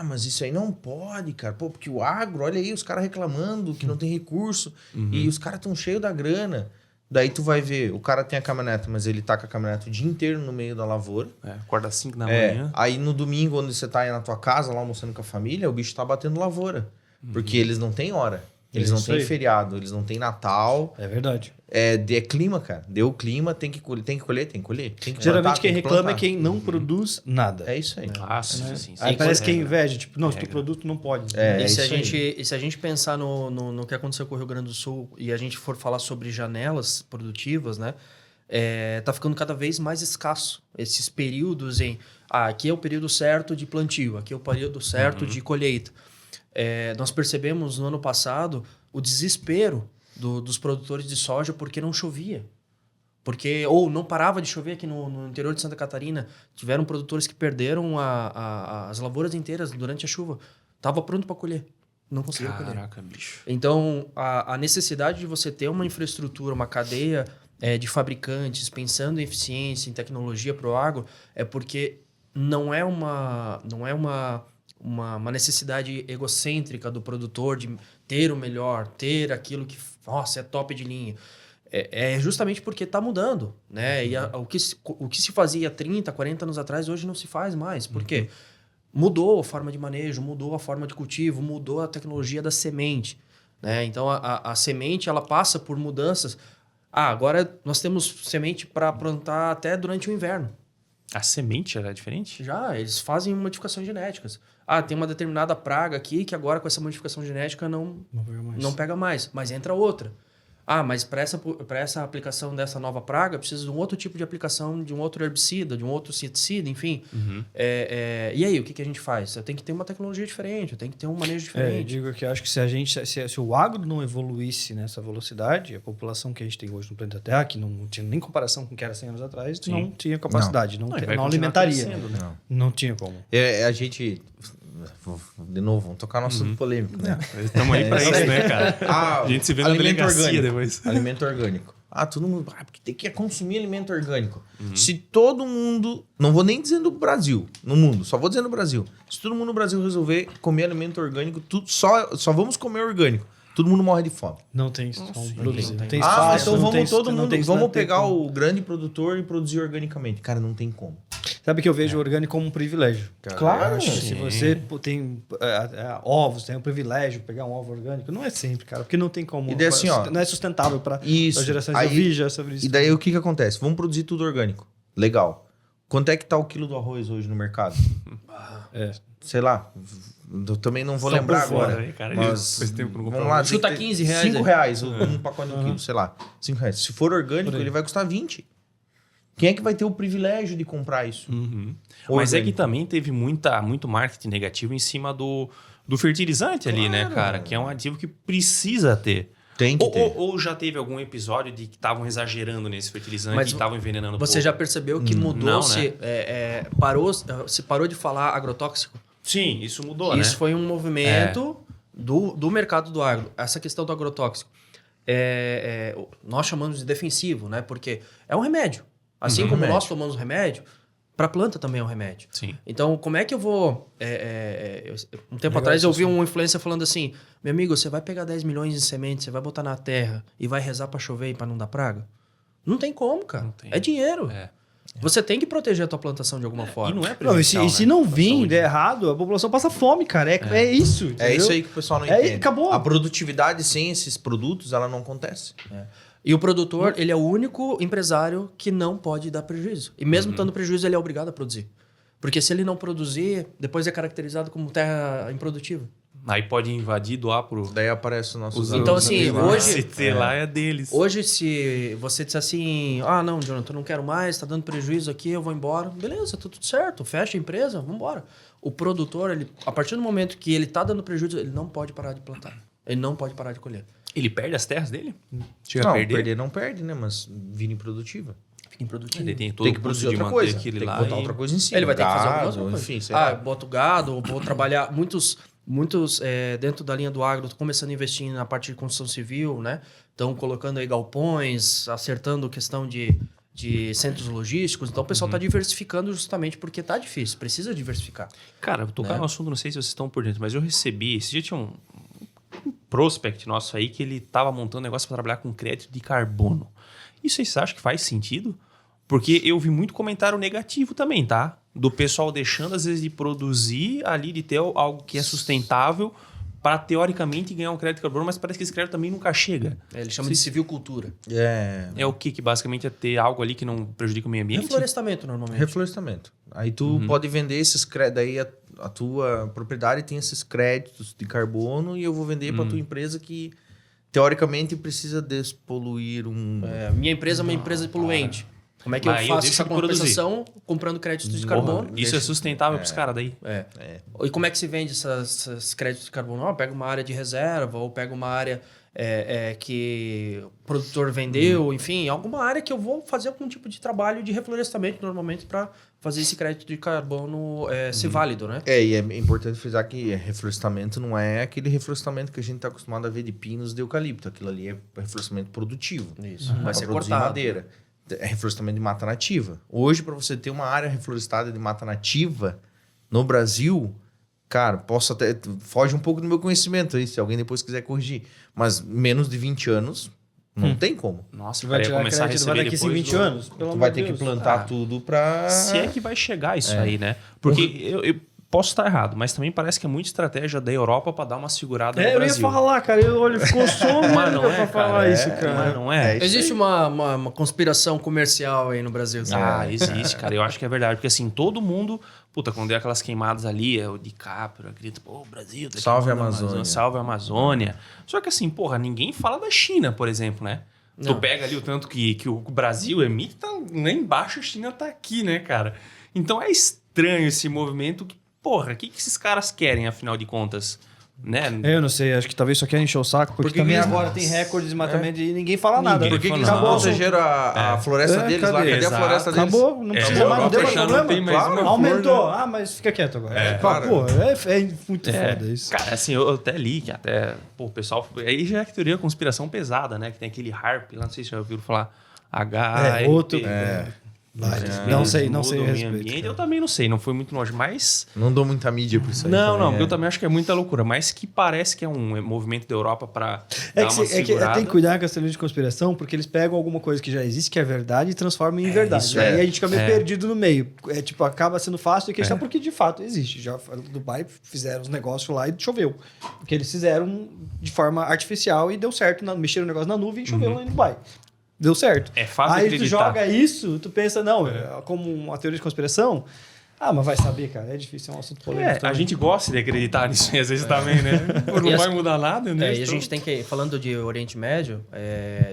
Mas isso aí não pode, cara. Porque o agro, olha aí, os caras reclamando que não tem recurso. E os caras tão cheios da grana. Daí tu vai ver, o cara tem a caminhonete, mas ele tá com a caminhonete o dia inteiro no meio da lavoura. Acorda às 5 da manhã. Aí no domingo, onde você tá aí na tua casa, lá almoçando com a família, o bicho tá batendo lavoura. Porque eles não têm hora. Eles não têm feriado, eles não têm Natal. É verdade. É clima, cara. Deu clima, tem que colher, tem que colher. Tem que geralmente plantar, quem tem que reclama plantar. é quem não produz nada. É isso aí. Sim. Aí parece que é inveja. Tipo, não, se tu produz, tu não pode. E se a gente pensar no que aconteceu com o Rio Grande do Sul e a gente for falar sobre janelas produtivas, né? Tá ficando cada vez mais escasso esses períodos aqui é o período certo de plantio, aqui é o período certo de colheita. Nós percebemos no ano passado o desespero dos produtores de soja porque não chovia. Ou não parava de chover aqui no interior de Santa Catarina. Tiveram produtores que perderam as lavouras inteiras durante a chuva. Estava pronto para colher. Não conseguiram colher. Caraca, bicho. Então, a necessidade de você ter uma infraestrutura, uma cadeia de fabricantes pensando em eficiência, em tecnologia para o agro, é porque não é uma necessidade egocêntrica do produtor de ter o melhor, ter aquilo que, nossa, é top de linha. É justamente porque está mudando, né? E o que se fazia 30, 40 anos atrás, hoje não se faz mais. Por quê? Mudou a forma de manejo, mudou a forma de cultivo, mudou a tecnologia da semente, né? Então, a semente, ela passa por mudanças. Agora nós temos semente para plantar até durante o inverno. A semente era diferente? Já, eles fazem modificações genéticas. Tem uma determinada praga aqui que agora com essa modificação genética não pega mais, mas entra outra. Mas para essa aplicação dessa nova praga, precisa de um outro tipo de aplicação, de um outro herbicida, de um outro inseticida, enfim. E aí, o que a gente faz? Eu tenho que ter uma tecnologia diferente, eu tenho que ter um manejo diferente. Eu digo que acho que se o agro não evoluísse nessa velocidade, a população que a gente tem hoje no planeta Terra, que não tinha nem comparação com o que era 100 anos atrás, não tinha capacidade, não alimentaria. Não tinha como. A gente... De novo, vamos tocar no assunto polêmico, né? Estamos aí pra isso, né, cara? A gente se vê na delegacia orgânico. depois. Alimento orgânico. Todo mundo... porque tem que consumir alimento orgânico. Se todo mundo... Não vou nem dizer no Brasil, no mundo. Só vou dizer no Brasil. Se todo mundo no Brasil resolver comer alimento orgânico, só vamos comer orgânico. Todo mundo morre de fome. Não tem produzir. Não tem espaço. Então vamos todo mundo... Vamos pegar o grande produtor e produzir organicamente. Cara, não tem como. Sabe que eu vejo o orgânico como um privilégio. Cara. Claro. Se você tem ovos, tem o privilégio de pegar um ovo orgânico, não é sempre, cara. Porque não tem como. E daí, assim, não é sustentável para as gerações. Eu vi já sobre isso. E daí o que acontece? Vamos produzir tudo orgânico. Legal. Quanto é que tá o quilo do arroz hoje no mercado? Sei lá. Eu também não vou lembrar agora. Aí, cara, mas vamos lá. Chuta R$15. R$5 um pacote de quilo, sei lá. R$5. Se for orgânico, ele vai custar 20. Quem é que vai ter o privilégio de comprar isso? Mas é que também teve muito marketing negativo em cima do fertilizante ali, né, cara? Que é um ativo que precisa ter. Tem que ter. Ou já teve algum episódio de que estavam exagerando nesse fertilizante e estavam envenenando o povo? Você já percebeu que mudou? Não, né? Se parou de falar agrotóxico? Sim, isso mudou, Isso foi um movimento do mercado do agro. Essa questão do agrotóxico. Nós chamamos de defensivo, né? Porque é um remédio. Assim como nós tomamos remédio, para a planta também é um remédio. Sim. Então, como é que eu vou... um tempo atrás eu vi um influencer falando assim, meu amigo, você vai pegar 10 milhões de sementes, você vai botar na terra e vai rezar para chover e para não dar praga? Não tem como, cara. Não tem. É dinheiro. Você tem que proteger a tua plantação de alguma forma. E não é prejudicial, se não vir, der errado, a população passa fome, cara. É isso. Entendeu? É isso aí que o pessoal não entende. Acabou. A produtividade sem esses produtos, ela não acontece. E o produtor, ele é o único empresário que não pode dar prejuízo. E mesmo dando prejuízo, ele é obrigado a produzir. Porque se ele não produzir, depois é caracterizado como terra improdutiva. Aí pode invadir, doar pro... Daí aparece o nosso... Então, assim, hoje... Se ter lá é deles. Hoje, se você disser assim... não, Jonathan, eu não quero mais, tá dando prejuízo aqui, eu vou embora. Beleza, tá tudo certo, fecha a empresa, vamos embora. O produtor, a partir do momento que ele tá dando prejuízo, ele não pode parar de plantar. Ele não pode parar de colher. Ele perde as terras dele? Chega a perder não perde, né? Mas vira improdutiva. Fica improdutivo. Ele tem todo Tem que produzir outra coisa. Tem que botar outra coisa em cima. Ele vai ter que fazer alguma coisa. Enfim, sei lá. Bota o gado, vou trabalhar... Muitos dentro da linha do agro estão começando a investir na parte de construção civil, né? Estão colocando aí galpões, acertando questão de centros logísticos. Então o pessoal está diversificando justamente porque tá difícil. Precisa diversificar. Cara, vou tocar no assunto, não sei se vocês estão por dentro, mas eu recebi... Esse dia tinha um prospect nosso aí que ele estava montando um negócio para trabalhar com crédito de carbono. Isso vocês acham que faz sentido? Porque eu vi muito comentário negativo também, tá? Do pessoal deixando, às vezes, de produzir ali, de ter algo que é sustentável para, teoricamente, ganhar um crédito de carbono, mas parece que esse crédito também nunca chega. Ele chama de civilcultura. É o que basicamente é ter algo ali que não prejudica o meio ambiente? Reflorestamento, normalmente. Reflorestamento. Aí tu pode vender esses créditos, daí a tua propriedade tem esses créditos de carbono e eu vou vender para tua empresa que, teoricamente, precisa despoluir minha empresa é uma empresa poluente. Como é que eu faço essa compensação comprando créditos de carbono? Isso é sustentável para os caras daí? E como é que se vende esses créditos de carbono? Pega uma área de reserva ou pega uma área que o produtor vendeu, enfim, alguma área que eu vou fazer algum tipo de trabalho de reflorestamento normalmente para fazer esse crédito de carbono ser válido, né? E é importante frisar que reflorestamento não é aquele reflorestamento que a gente está acostumado a ver de pinos de eucalipto. Aquilo ali é reflorestamento produtivo. Isso. Vai ser produzir cortado. Madeira. É reflorestamento de mata nativa. Hoje, para você ter uma área reflorestada de mata nativa no Brasil, cara, posso até... Foge um pouco do meu conhecimento aí, se alguém depois quiser corrigir. Mas menos de 20 anos Não tem como. Nossa, Vai cara, ia tirar começar a crédito, receber vai daqui depois 20 do- anos. Pelo Tu amor vai de ter que Deus. plantar tudo pra... Se é que vai chegar isso aí, né? Porque eu posso estar errado, mas também parece que é muita estratégia da Europa para dar uma segurada no Eu ia Brasil. falar, cara. Olha, ficou só Mas não pra é, falar cara. isso, cara. Mas não é. isso Existe uma conspiração comercial aí no Brasil. assim. Existe, cara. Eu acho que é verdade. Porque assim, todo mundo... Puta, quando deu aquelas queimadas ali, o DiCaprio grita, pô, Brasil... tá Salve queimando a Amazônia. Salve a Amazônia. Só que assim, porra, ninguém fala da China, por exemplo, né? Tu Não. pega ali o tanto que o Brasil emite, tá lá embaixo, a China tá aqui, né, cara? Então é estranho esse movimento que, porra, o que esses caras querem, afinal de contas? Né? Eu não sei, acho que talvez só querem encher o saco, porque Por que também que eles- agora tem recordes de desmatamento e ninguém fala nada. Ninguém Por que, que eles Não. não protegeram a floresta deles lá? cadê? Cadê a Exato. floresta deles? Acabou, não precisa mais, não deu mais já não problema. tem mais Claro, uma Aumentou. flor, né? Mas fica quieto agora. claro. Pô, é muito foda isso. Cara, assim, eu até li que até... Pô, o pessoal... Aí já é que teoria da conspiração pesada, né? Que tem aquele HARP, lá não sei se já ouviram falar. Outro. HARP. Não sei Muda a o meio respeito. ambiente. cara. Eu também não sei, não fui muito longe, mas... Não dou muita mídia por isso aí. Não, também, porque eu também acho que é muita loucura, mas que parece que é um movimento da Europa para dar uma É que segurada. tem que cuidar com essa teoria de conspiração, porque eles pegam alguma coisa que já existe, que é verdade, e transformam em verdade. isso E aí é. a gente fica meio É. perdido no meio. É tipo, acaba sendo fácil de acreditar, porque de fato existe. Já no Dubai fizeram os negócios lá e choveu. Porque eles fizeram de forma artificial e deu certo. Mexeram o negócio na nuvem e choveu lá em Dubai. Deu certo. É fácil Aí tu acreditar. joga isso, tu pensa, não, como uma teoria de conspiração. Ah, mas vai saber, cara. É difícil, é um assunto polêmico. A também. gente gosta de acreditar nisso aí, às vezes também, né? Não E vai as- mudar nada, né? E a gente tem que, falando de Oriente Médio,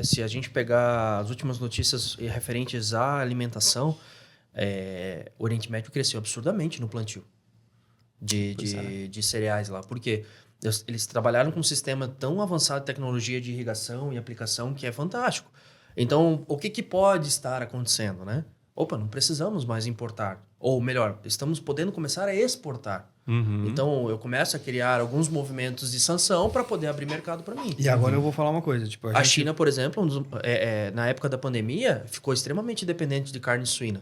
se a gente pegar as últimas notícias referentes à alimentação, o Oriente Médio cresceu absurdamente no plantio de cereais lá. Por quê? Eles trabalharam com um sistema tão avançado de tecnologia de irrigação e aplicação que é fantástico. Então, o que pode estar acontecendo, né? Opa, não precisamos mais importar. Ou melhor, estamos podendo começar a exportar. Uhum. Então, eu começo a criar alguns movimentos de sanção para poder abrir mercado para mim. E agora eu vou falar uma coisa. Tipo, A China, por exemplo, na época da pandemia, ficou extremamente dependente de carne suína.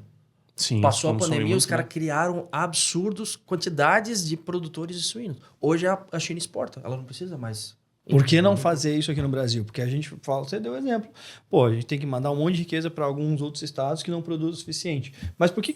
Sim, Passou a consome pandemia, muito, os caras criaram absurdos quantidades de produtores de suínos. Hoje a China exporta, ela não precisa mais. Por que não fazer isso aqui no Brasil? Porque a gente fala, você deu o exemplo. Pô, a gente tem que mandar um monte de riqueza para alguns outros estados que não produzem o suficiente. Mas por que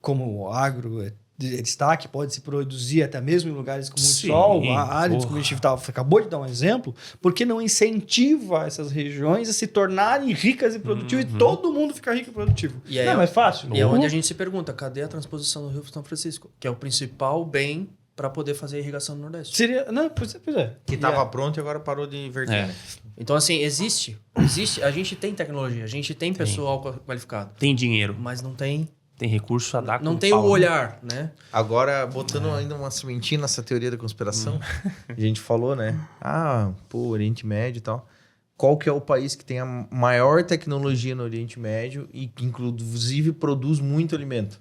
como o agro é de destaque, pode se produzir até mesmo em lugares com muito Sim, sol, a área de porra. combustível acabou de dar um exemplo, por que não incentiva essas regiões a se tornarem ricas e produtivas e todo mundo ficar rico e produtivo? E aí não é é- mais fácil? E é onde a gente se pergunta, cadê a transposição do Rio São Francisco? Que é o principal bem para poder fazer a irrigação no Nordeste. Seria... Não, pois é. Que tava pronto e agora parou de inverter. É. né? Então, assim, existe. A gente tem tecnologia, a gente tem pessoal qualificado, Tem dinheiro, mas não tem, tem recurso a dar com não tem o pau, né? olhar, né? Agora, botando ainda uma sementinha nessa teoria da conspiração, a gente falou, né? Oriente Médio e tal. Qual que é o país que tem a maior tecnologia no Oriente Médio e que, inclusive, produz muito alimento?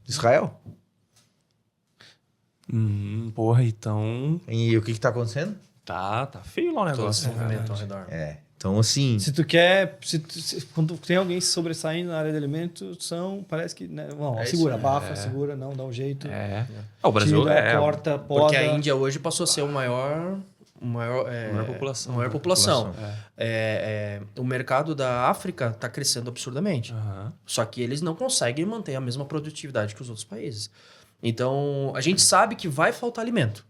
Israel. Porra, então... E o que está acontecendo? Tá feio lá o Todo esse negócio. né? movimento ao redor. Então, assim... Se tu quer... quando tem alguém se sobressaindo na área de alimentos, parece que... Né, bom, segura, abafa, segura, não, dá um jeito. O Brasil Tira, corta, poda. Porque a Índia hoje passou a ser o maior população. maior população. O mercado da África está crescendo absurdamente. Aham. Só que eles não conseguem manter a mesma produtividade que os outros países. Então, a gente sabe que vai faltar alimento.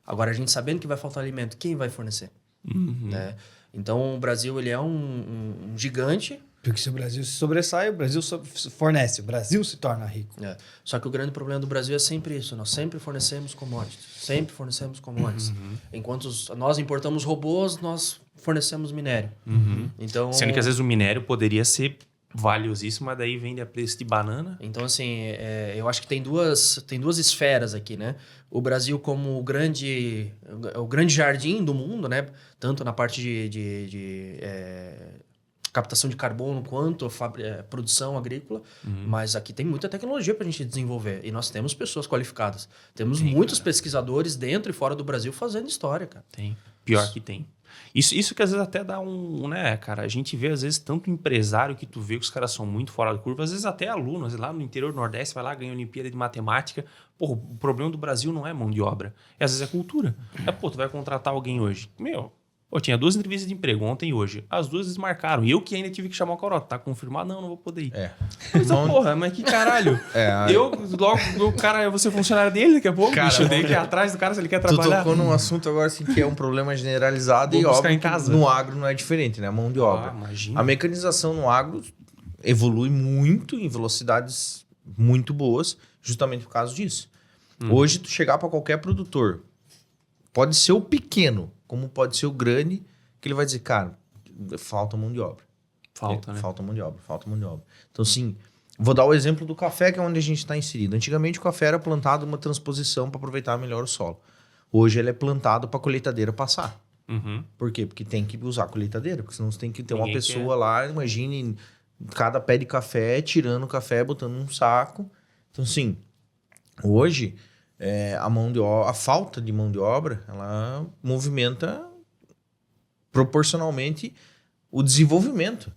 Agora, a gente sabendo que vai faltar alimento, quem vai fornecer? Né? Então, o Brasil ele é um gigante. Porque se o Brasil se sobressai, o Brasil fornece, o Brasil se torna rico. Só que o grande problema do Brasil é sempre isso. Nós sempre fornecemos commodities. Sempre fornecemos commodities. Enquanto nós importamos robôs, nós fornecemos minério. Então, Sendo que às vezes o minério poderia ser valiosíssimo, mas daí vende a preço de banana. Então, assim, eu acho que tem duas esferas aqui, né? O Brasil como o grande jardim do mundo, né? Tanto na parte de captação de carbono quanto produção agrícola. Mas aqui tem muita tecnologia para a gente desenvolver. E nós temos pessoas qualificadas. Temos muitos pesquisadores dentro e fora do Brasil fazendo história, cara. Tem. Pior que tem. Isso que às vezes até dá né, cara? A gente vê, às vezes, tanto empresário que tu vê que os caras são muito fora da curva, às vezes até aluno, às vezes lá no interior do Nordeste, vai lá, ganha Olimpíada de Matemática. Porra, o problema do Brasil não é mão de obra, às vezes é cultura. Tu vai contratar alguém hoje. Pô, tinha 2 entrevistas de emprego ontem e hoje. As 2 desmarcaram. E eu que ainda tive que chamar o cara, ó, tá confirmado? Não vou poder ir. Mas, porra, mas que caralho. O cara, eu vou ser funcionário dele daqui a pouco, Cara, bicho. Eu tenho que ir atrás do cara se ele quer trabalhar. Tu tocou num assunto agora assim, que é um problema generalizado Vou e buscar óbvio em casa. no agro não é diferente, né? A mão de obra. Imagina. A mecanização no agro evolui muito em velocidades muito boas, justamente por causa disso. Hoje, tu chegar para qualquer produtor, pode ser o pequeno, como pode ser o grande, que ele vai dizer, cara, falta mão de obra. Falta, né? Falta mão de obra. Então, assim, vou dar o exemplo do café, que é onde a gente está inserido. Antigamente, o café era plantado uma transposição para aproveitar melhor o solo. Hoje, ele é plantado para a colheitadeira passar. Por quê? Porque tem que usar a colheitadeira, porque senão você tem que ter uma pessoa lá, imagine cada pé de café, tirando o café, botando num saco. Então, assim, hoje, a falta de mão de obra, ela movimenta proporcionalmente o desenvolvimento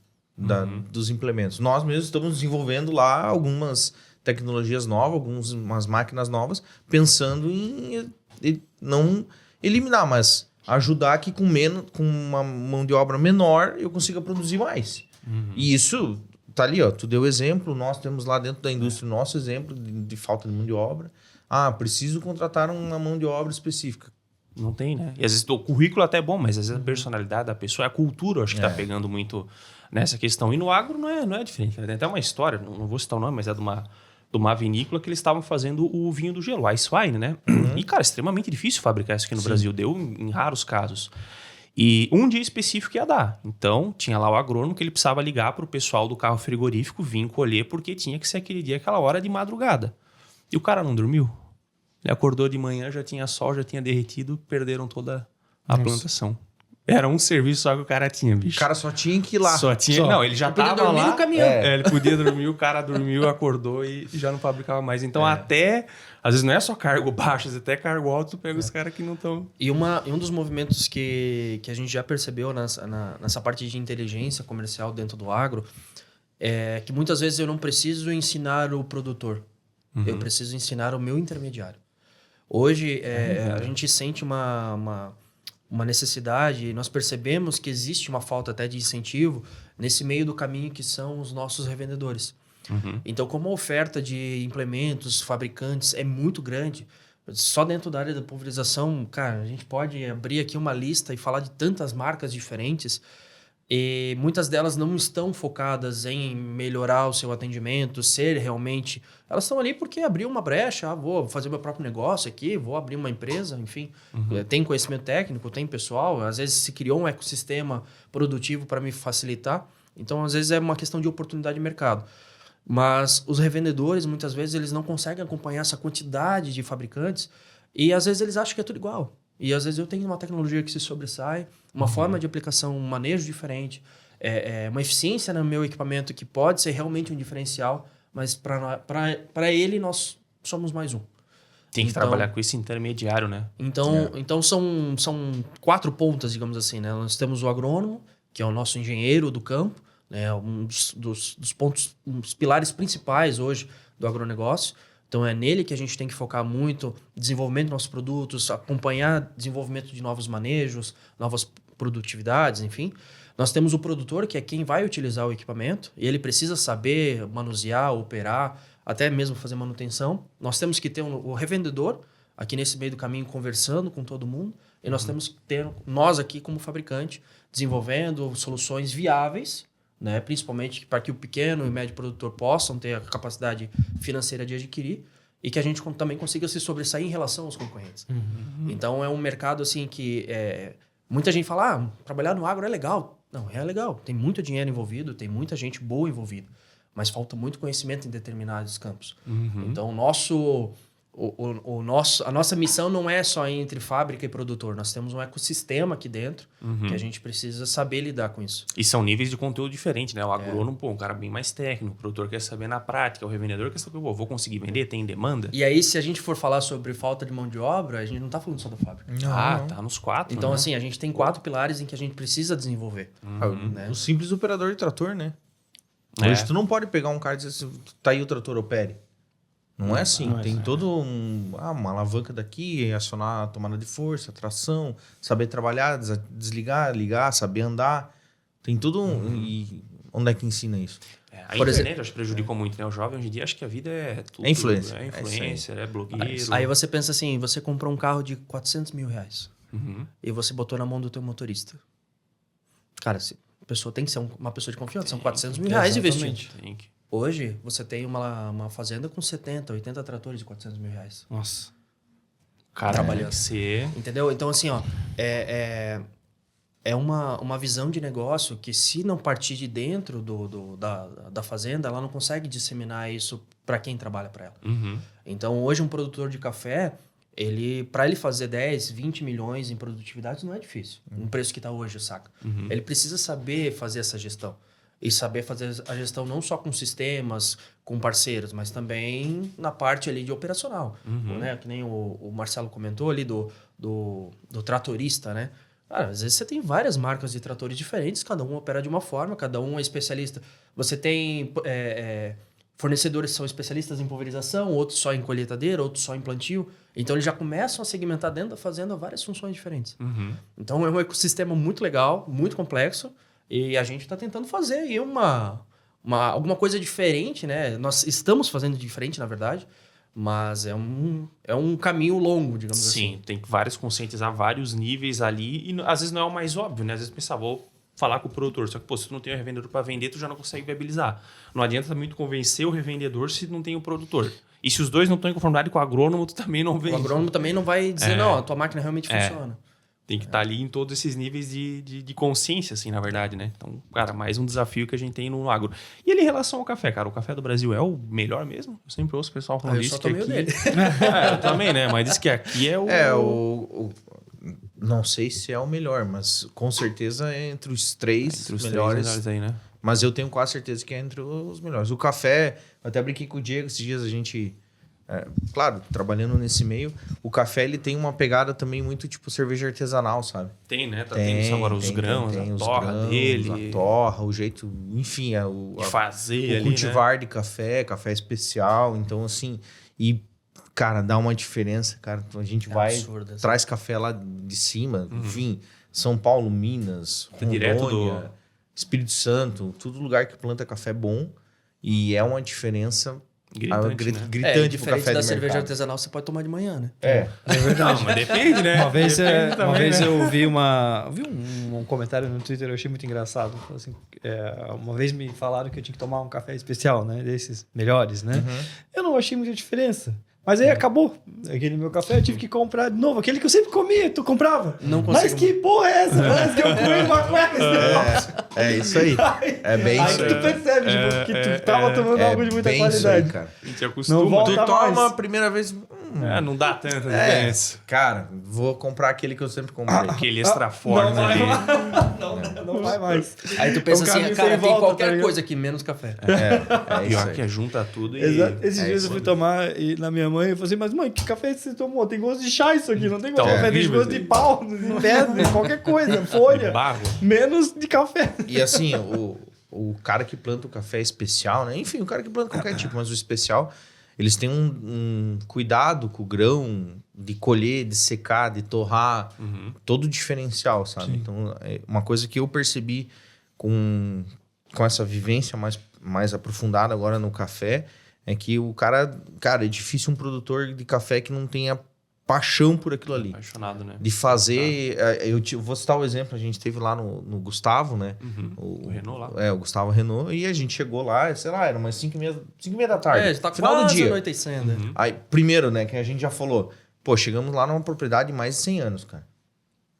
dos implementos. Nós mesmos estamos desenvolvendo lá algumas tecnologias novas, algumas máquinas novas, pensando em não eliminar, mas ajudar que com uma mão de obra menor eu consiga produzir mais. E isso tá ali, ó, tu deu exemplo, nós temos lá dentro da indústria o nosso exemplo de falta de mão de obra. Preciso contratar uma mão de obra específica. Não tem, né? E às vezes o currículo até é bom, mas às vezes a personalidade da pessoa, a cultura, eu acho que tá pegando muito nessa questão. E no agro não é diferente. Tem até uma história, não vou citar o nome, mas é de uma vinícola que eles estavam fazendo o vinho do gelo, Ice Wine, né? E, cara, é extremamente difícil fabricar isso aqui no Brasil. Deu em raros casos. E um dia específico ia dar. Então, tinha lá o agrônomo que ele precisava ligar para o pessoal do carro frigorífico vir colher, porque tinha que ser aquele dia, aquela hora de madrugada. E o cara não dormiu. Ele acordou de manhã, já tinha sol, já tinha derretido, perderam toda a plantação. Era um serviço só que o cara tinha, bicho. O cara só tinha que ir lá. Só tinha. Não, ele já podia tava dormir lá. no caminhão. Ele podia dormir, o cara dormiu, acordou e já não fabricava mais. Então, até... Às vezes não é só cargo baixo, às vezes até cargo alto, tu pega os caras que não estão... E um dos movimentos que a gente já percebeu nessa parte de inteligência comercial dentro do agro é que muitas vezes eu não preciso ensinar o produtor. Eu preciso ensinar o meu intermediário. Hoje, a gente sente uma necessidade, nós percebemos que existe uma falta até de incentivo nesse meio do caminho que são os nossos revendedores. Então, como a oferta de implementos, fabricantes é muito grande, só dentro da área da pulverização, cara, a gente pode abrir aqui uma lista e falar de tantas marcas diferentes e muitas delas não estão focadas em melhorar o seu atendimento, ser realmente... Elas estão ali porque abriu uma brecha, vou fazer meu próprio negócio aqui, vou abrir uma empresa, enfim. Tem conhecimento técnico, tem pessoal, às vezes se criou um ecossistema produtivo para me facilitar. Então, às vezes é uma questão de oportunidade de mercado. Mas os revendedores, muitas vezes, eles não conseguem acompanhar essa quantidade de fabricantes e às vezes eles acham que é tudo igual. E às vezes eu tenho uma tecnologia que se sobressai, uma forma de aplicação, um manejo diferente, uma eficiência no meu equipamento que pode ser realmente um diferencial, mas para ele nós somos mais um. Tem que trabalhar com esse intermediário, né? Então são 4 pontas, digamos assim, né? Nós temos o agrônomo, que é o nosso engenheiro do campo, né? Um dos pontos, um dos pilares principais hoje do agronegócio. Então, é nele que a gente tem que focar muito, desenvolvimento dos nossos produtos, acompanhar desenvolvimento de novos manejos, novas produtividades, enfim. Nós temos o produtor, que é quem vai utilizar o equipamento, e ele precisa saber manusear, operar, até mesmo fazer manutenção. Nós temos que ter o revendedor, aqui nesse meio do caminho, conversando com todo mundo, e nós temos que ter, nós aqui como fabricante, desenvolvendo soluções viáveis, né? Principalmente para que o pequeno e médio produtor possam ter a capacidade financeira de adquirir e que a gente também consiga se sobressair em relação aos concorrentes. Então, é um mercado assim que muita gente fala, trabalhar no agro é legal. Não, é legal. Tem muito dinheiro envolvido, tem muita gente boa envolvida, mas falta muito conhecimento em determinados campos. Então, a nossa missão não é só entre fábrica e produtor. Nós temos um ecossistema aqui dentro que a gente precisa saber lidar com isso. E são níveis de conteúdo diferentes, né? O agrônomo, um cara bem mais técnico, o produtor quer saber na prática, o revendedor quer saber, vou conseguir vender, tem demanda? E aí, se a gente for falar sobre falta de mão de obra, a gente não está falando só da fábrica. Não. Tá nos 4, Então, né? assim, a gente tem 4 pilares em que a gente precisa desenvolver. Né? O simples operador de trator, né? Hoje tu não pode pegar um cara e dizer assim, tá aí o trator, opere. Não é assim. Não é Tem assim. todo uma alavanca daqui, acionar a tomada de força, tração, saber trabalhar, desligar, ligar, saber andar. Tem tudo E onde é que ensina isso? A Por internet acho que prejudicou muito, né? O jovem hoje em dia acho que a vida é tudo. É influencer. É influencer, é blogueiro. Aí você pensa assim, você comprou um carro de 400 mil reais Uhum. e você botou na mão do teu motorista. Cara, a pessoa tem que ser uma pessoa de confiança. São 400 mil reais investindo. Exatamente. Tem que... Hoje, você tem uma fazenda com 70, 80 tratores de 400 mil reais. Nossa. Cara, Trabalhando. tem que ser... Entendeu? Então, assim, ó, é uma visão de negócio que, se não partir de dentro da fazenda, ela não consegue disseminar isso para quem trabalha para ela. Uhum. Então, hoje, um produtor de café, para ele fazer 10, 20 milhões em produtividade, não é difícil. No preço que está hoje, saca? Uhum. Ele precisa saber fazer essa gestão. E saber fazer a gestão não só com sistemas, com parceiros, mas também na parte ali de operacional. Uhum. Né? Que nem o Marcelo comentou ali do tratorista, né? Cara, às vezes você tem várias marcas de tratores diferentes, cada um opera de uma forma, cada um é especialista. Você tem fornecedores que são especialistas em pulverização, outros só em colheitadeira, outros só em plantio. Então, eles já começam a segmentar dentro da fazenda várias funções diferentes. Uhum. Então, é um ecossistema muito legal, muito complexo, e a gente está tentando fazer aí alguma coisa diferente, né? Nós estamos fazendo diferente, na verdade, mas é um caminho longo, digamos assim. Sim, tem que conscientizar vários níveis ali. E às vezes não é o mais óbvio, né? Às vezes pensa, vou falar com o produtor. Só que, pô, se tu não tem o revendedor para vender, tu já não consegue viabilizar. Não adianta também tu convencer o revendedor se não tem o produtor. E se os dois não estão em conformidade com o agrônomo, tu também não vende. O agrônomo também não vai dizer, não, a tua máquina realmente funciona. Tem que estar ali em todos esses níveis de consciência, assim, na verdade, né? Então, cara, mais um desafio que a gente tem no agro. E ele em relação ao café, cara, o café do Brasil é o melhor mesmo? Eu sempre ouço o pessoal falando Eu isso. só tomei o dele. Eu também, né? Mas diz que aqui é o... Não sei se é o melhor, mas com certeza é entre os três melhores. Melhores aí, né? Mas eu tenho quase certeza que é entre os melhores. O café, eu até brinquei com o Diego esses dias, a gente... claro, trabalhando nesse meio, o café ele tem uma pegada também muito tipo cerveja artesanal, sabe? Tem, né? Tem agora os grãos, tem a os torra grãos, dele. a torra, o jeito, enfim, De fazer o ali, cultivar né? de café especial, então assim, e cara, dá uma diferença, cara, então a gente vai, absurdo, assim. traz café lá de cima, enfim, São Paulo, Minas, Rondônia, Direto Espírito Santo, todo lugar que planta café bom, e é uma diferença Gritante, né? gritante pro Diferente café da de cerveja mercado. artesanal, você pode tomar de manhã, né? É verdade. Não, mas depende, né? Uma vez, Depende também, né? eu vi um comentário no Twitter, eu achei muito engraçado. Assim, uma vez me falaram que eu tinha que tomar um café especial, né? Desses melhores, né? Eu não achei muita diferença. Mas aí acabou. Aquele meu café eu tive que comprar de novo. Aquele que eu sempre comia, tu comprava. Não Mas consigo. que porra é essa? Parece que eu comi uma cueca esse negócio. É isso aí. É bem Aí isso que tu aí. percebe tipo, que tu tava tomando algo de muita bem isso qualidade. aí, cara. A gente acostuma. Não volta Tu toma mais. a primeira vez... Não dá tanta diferença. cara, vou comprar aquele que eu sempre comprei. Aquele extra forte não, ali. Não vai mais. Aí tu pensa É um assim, caminho cara, sem tem volta, tá qualquer ligado? coisa aqui, menos café. É isso Pior aí. que junta tudo e... Exato. Esses É dias isso eu fui aí. tomar e na minha mãe eu falei assim, mas mãe, que café você tomou? Tem gosto de chá isso aqui, não tem gosto de Tá café, tem horrível, gosto de pau, de pedra, qualquer coisa, folha. Barro. Menos de café. E assim, o cara que planta o café especial, né? Enfim, o cara que planta qualquer tipo, mas o especial, eles têm um cuidado com o grão, de colher, de secar, de torrar, todo diferencial, sabe? Sim. Então, é uma coisa que eu percebi com essa vivência mais aprofundada agora no café, é que o cara, é difícil um produtor de café que não tenha paixão por aquilo ali. Apaixonado, né? De fazer... vou citar o exemplo, a gente teve lá no Gustavo, né? O Renault lá. O Gustavo Renault, e a gente chegou lá, sei lá, era umas 5h30 da tarde. Já tá final do quase dia. anoitecendo. né? Aí, primeiro, né, que a gente já falou, pô, chegamos lá numa propriedade de mais de 100 anos, cara.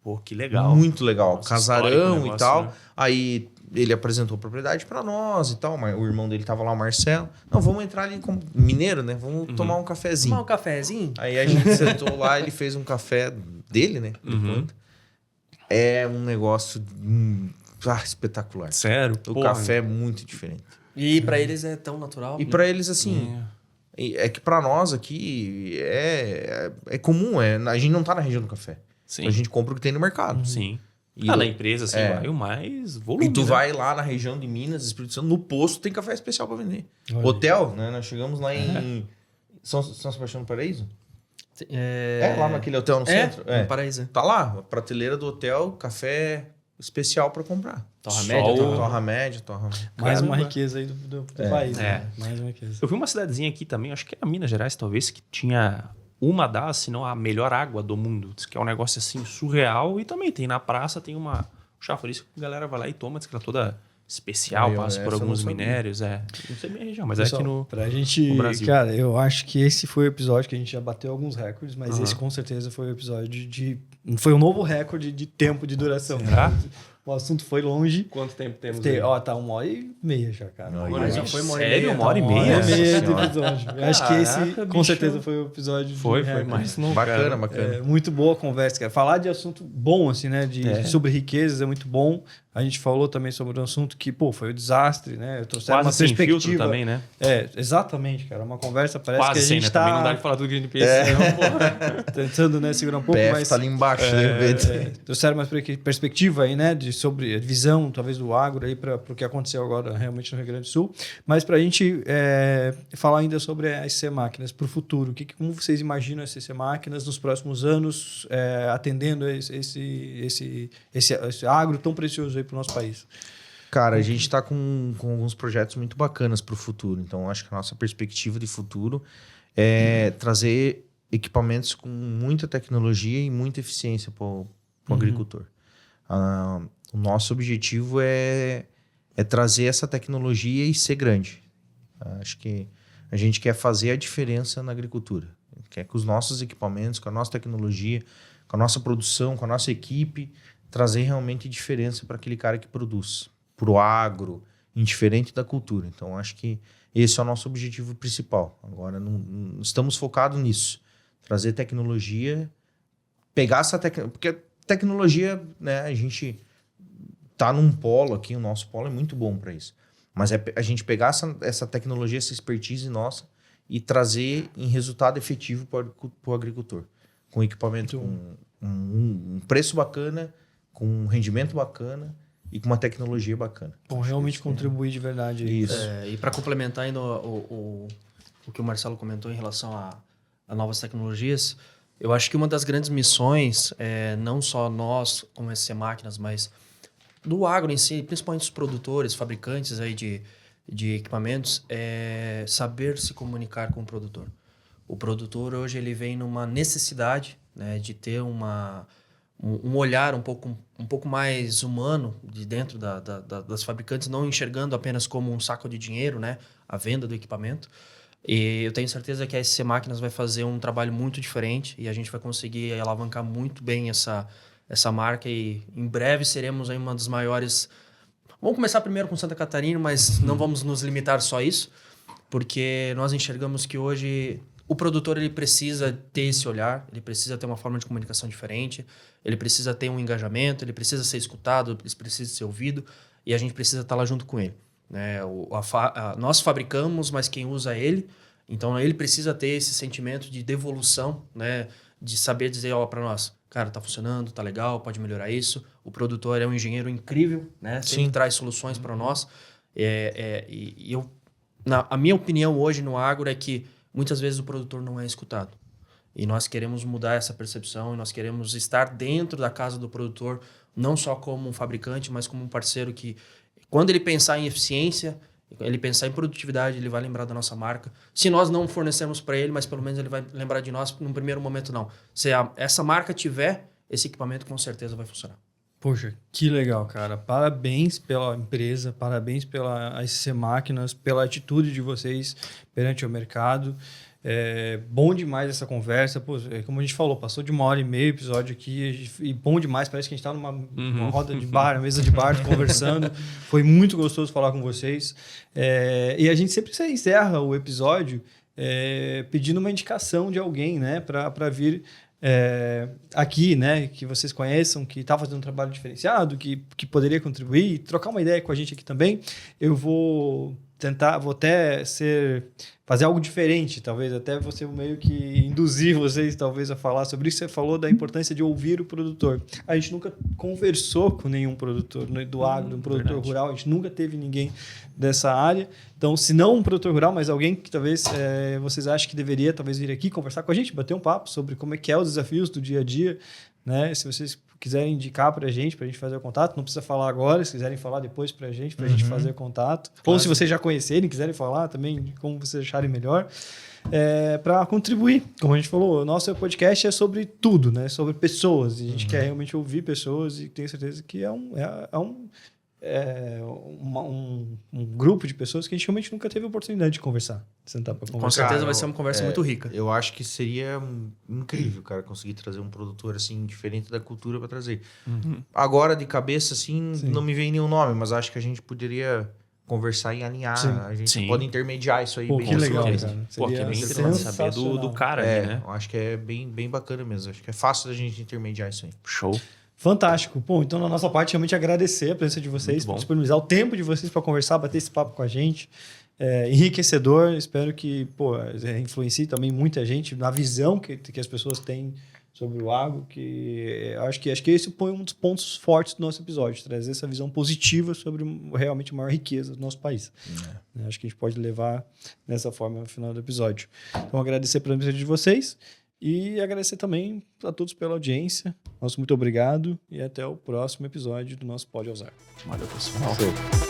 Pô, que legal. Muito legal. Nossa, Casarão histórico o e negócio, tal. né? Aí ele apresentou a propriedade pra nós e tal, mas o irmão dele tava lá, o Marcelo. Não, vamos entrar ali como mineiro, né? Vamos tomar um cafezinho. Tomar um cafezinho? Aí a gente sentou lá, ele fez um café dele, né? de planta. É um negócio espetacular. Sério? O Porra. café é muito diferente. E pra eles é tão natural. E pra eles, assim, é que pra nós aqui é comum, a gente não tá na região do café. Sim. A gente compra o que tem no mercado. Sim. E Na empresa, assim, É. vai o mais volume. E tu né? vai lá na região de Minas, Espírito Santo, no posto tem café especial pra vender. Olha. Hotel, né? Nós chegamos lá em São Sebastião do Paraíso? É, Lá naquele hotel no centro? no Paraíso. Tá lá, a prateleira do hotel, café especial para comprar. Torra Só média, o- Torra média, torra... Mais uma Caramba. riqueza aí do país. Né? Mais uma riqueza. Eu vi uma cidadezinha aqui também, acho que era Minas Gerais, talvez, que tinha uma das, se não a melhor água do mundo. Diz que é um negócio assim surreal. E também tem na praça, tem uma chafariz que a galera vai lá e toma, diz que ela é toda especial, Aí, ó, passa por essa eu alguns não sabia. minérios. Não sei minha região, mas Pessoal, é aqui no. pra gente, no Brasil. cara, eu acho que esse foi o episódio que a gente já bateu alguns recordes, mas Aham. esse com certeza foi o episódio foi um novo recorde de tempo de duração. Será? O assunto foi longe. Quanto tempo temos Tá 1h30 já, cara. Olha, já foi 1h30. Sério? 1h30? Uma hora e Nossa meia de Senhora. episódio. Eu acho que esse, Caraca, com bicho. certeza, foi o episódio de Foi recorde. mais longo. Bacana, cara. bacana. É, muito boa a conversa, cara. Falar de assunto bom, assim, né? Sobre riquezas é muito bom. A gente falou também sobre um assunto que, foi um desastre, né? Eu trouxe Quase uma sem filtro perspectiva. também, né? Exatamente, cara. Uma conversa, parece Quase que a sem, gente né? Também não dá tá de falar do Greenpeace. Não, porra. tentando, né, segurar um pouco, PF mas tá ali embaixo, né? trouxeram mais perspectiva aí, né, sobre a visão, talvez, do agro aí para o que aconteceu agora realmente no Rio Grande do Sul. Mas para a gente falar ainda sobre as CC Máquinas para o futuro, como vocês imaginam as CC Máquinas nos próximos anos, atendendo esse agro tão precioso aí para o nosso país? Cara, a gente está com alguns projetos muito bacanas para o futuro. Então, acho que a nossa perspectiva de futuro é trazer equipamentos com muita tecnologia e muita eficiência para o agricultor. O nosso objetivo é trazer essa tecnologia e ser grande. Acho que a gente quer fazer a diferença na agricultura. Quer que os nossos equipamentos, com a nossa tecnologia, com a nossa produção, com a nossa equipe, trazer realmente diferença para aquele cara que produz. Para o agro, indiferente da cultura. Então, acho que esse é o nosso objetivo principal. Agora, não estamos focados nisso. Trazer tecnologia, pegar essa tecnologia... Porque tecnologia, né, a gente está num polo aqui, o nosso polo é muito bom para isso. Mas é a gente pegar essa tecnologia, essa expertise nossa e trazer em resultado efetivo para o agricultor. Com equipamento com um preço bacana, com um rendimento bacana e com uma tecnologia bacana. Bom, realmente contribuir de verdade aí. Isso. E para complementar ainda o que o Marcelo comentou em relação a novas tecnologias, eu acho que uma das grandes missões, não só nós como SC Máquinas, mas do agro em si, principalmente os produtores, fabricantes aí de equipamentos, é saber se comunicar com o produtor. O produtor hoje ele vem numa necessidade, né, de ter um olhar um pouco mais humano de dentro das fabricantes, não enxergando apenas como um saco de dinheiro, né, a venda do equipamento. E eu tenho certeza que a SC Máquinas vai fazer um trabalho muito diferente e a gente vai conseguir alavancar muito bem essa marca e em breve seremos aí uma das maiores... Vamos começar primeiro com Santa Catarina, mas não vamos nos limitar só a isso, porque nós enxergamos que hoje o produtor ele precisa ter esse olhar, ele precisa ter uma forma de comunicação diferente, ele precisa ter um engajamento, ele precisa ser escutado, ele precisa ser ouvido e a gente precisa estar lá junto com ele. Né? Nós fabricamos, mas quem usa é ele, então ele precisa ter esse sentimento de devolução, né? De saber dizer para nós, cara, tá funcionando, tá legal, pode melhorar isso. O produtor é um engenheiro incrível, né? Sempre traz soluções para nós. A minha opinião hoje no agro é que muitas vezes o produtor não é escutado. E nós queremos mudar essa percepção e nós queremos estar dentro da casa do produtor, não só como um fabricante, mas como um parceiro que, quando ele pensar em eficiência, ele pensar em produtividade, ele vai lembrar da nossa marca. Se nós não fornecermos para ele, mas pelo menos ele vai lembrar de nós num primeiro momento, não. Se essa marca tiver, esse equipamento com certeza vai funcionar. Poxa, que legal, cara. Parabéns pela empresa, parabéns pela SC Máquinas, pela atitude de vocês perante o mercado. É bom demais essa conversa. Pô, como a gente falou, passou de 1h30 o episódio aqui e bom demais. Parece que a gente está numa roda de bar, mesa de bar, conversando. Foi muito gostoso falar com vocês. E a gente sempre encerra o episódio pedindo uma indicação de alguém, né, para vir aqui, né, que vocês conheçam, que está fazendo um trabalho diferenciado, que poderia contribuir, trocar uma ideia com a gente aqui também. Eu vou vou até fazer algo diferente, talvez até você meio que induzir vocês talvez a falar sobre isso. Você falou da importância de ouvir o produtor. A gente nunca conversou com nenhum produtor do agro, um produtor rural, a gente nunca teve ninguém dessa área. Então, se não um produtor rural, mas alguém que talvez vocês achem que deveria talvez vir aqui conversar com a gente, bater um papo sobre como é que é os desafios do dia a dia, né? Se vocês quiserem indicar para a gente fazer o contato, não precisa falar agora, se quiserem falar depois para a gente fazer o contato. Claro. Ou se vocês já conhecerem, quiserem falar também, como vocês acharem melhor, para contribuir. Como a gente falou, o nosso podcast é sobre tudo, né? Sobre pessoas. E a gente quer realmente ouvir pessoas e tenho certeza que é um grupo de pessoas que a gente realmente nunca teve a oportunidade de conversar, de sentar para conversar. Com certeza vai ser uma conversa muito rica. Eu acho que seria incrível, cara, conseguir trazer um produtor assim diferente da cultura para trazer. Agora de cabeça assim, não me vem nenhum nome, mas acho que a gente poderia conversar e alinhar. A gente pode intermediar isso aí. Que legal, cara. Pô, que bem interessante saber do cara ali, né? Eu acho que é bem bacana mesmo. Acho que é fácil da gente intermediar isso aí. Show. Fantástico. Bom, então na nossa parte, realmente agradecer a presença de vocês, por disponibilizar o tempo de vocês para conversar, bater esse papo com a gente. Enriquecedor. Espero que influencie também muita gente na visão que as pessoas têm sobre o agro, que acho que esse foi um dos pontos fortes do nosso episódio, trazer essa visão positiva sobre realmente a maior riqueza do nosso país. Acho que a gente pode levar dessa forma no final do episódio. Então, agradecer pela presença de vocês. E agradecer também a todos pela audiência. Nosso muito obrigado e até o próximo episódio do nosso Pode Usar. Valeu, pessoal. Show.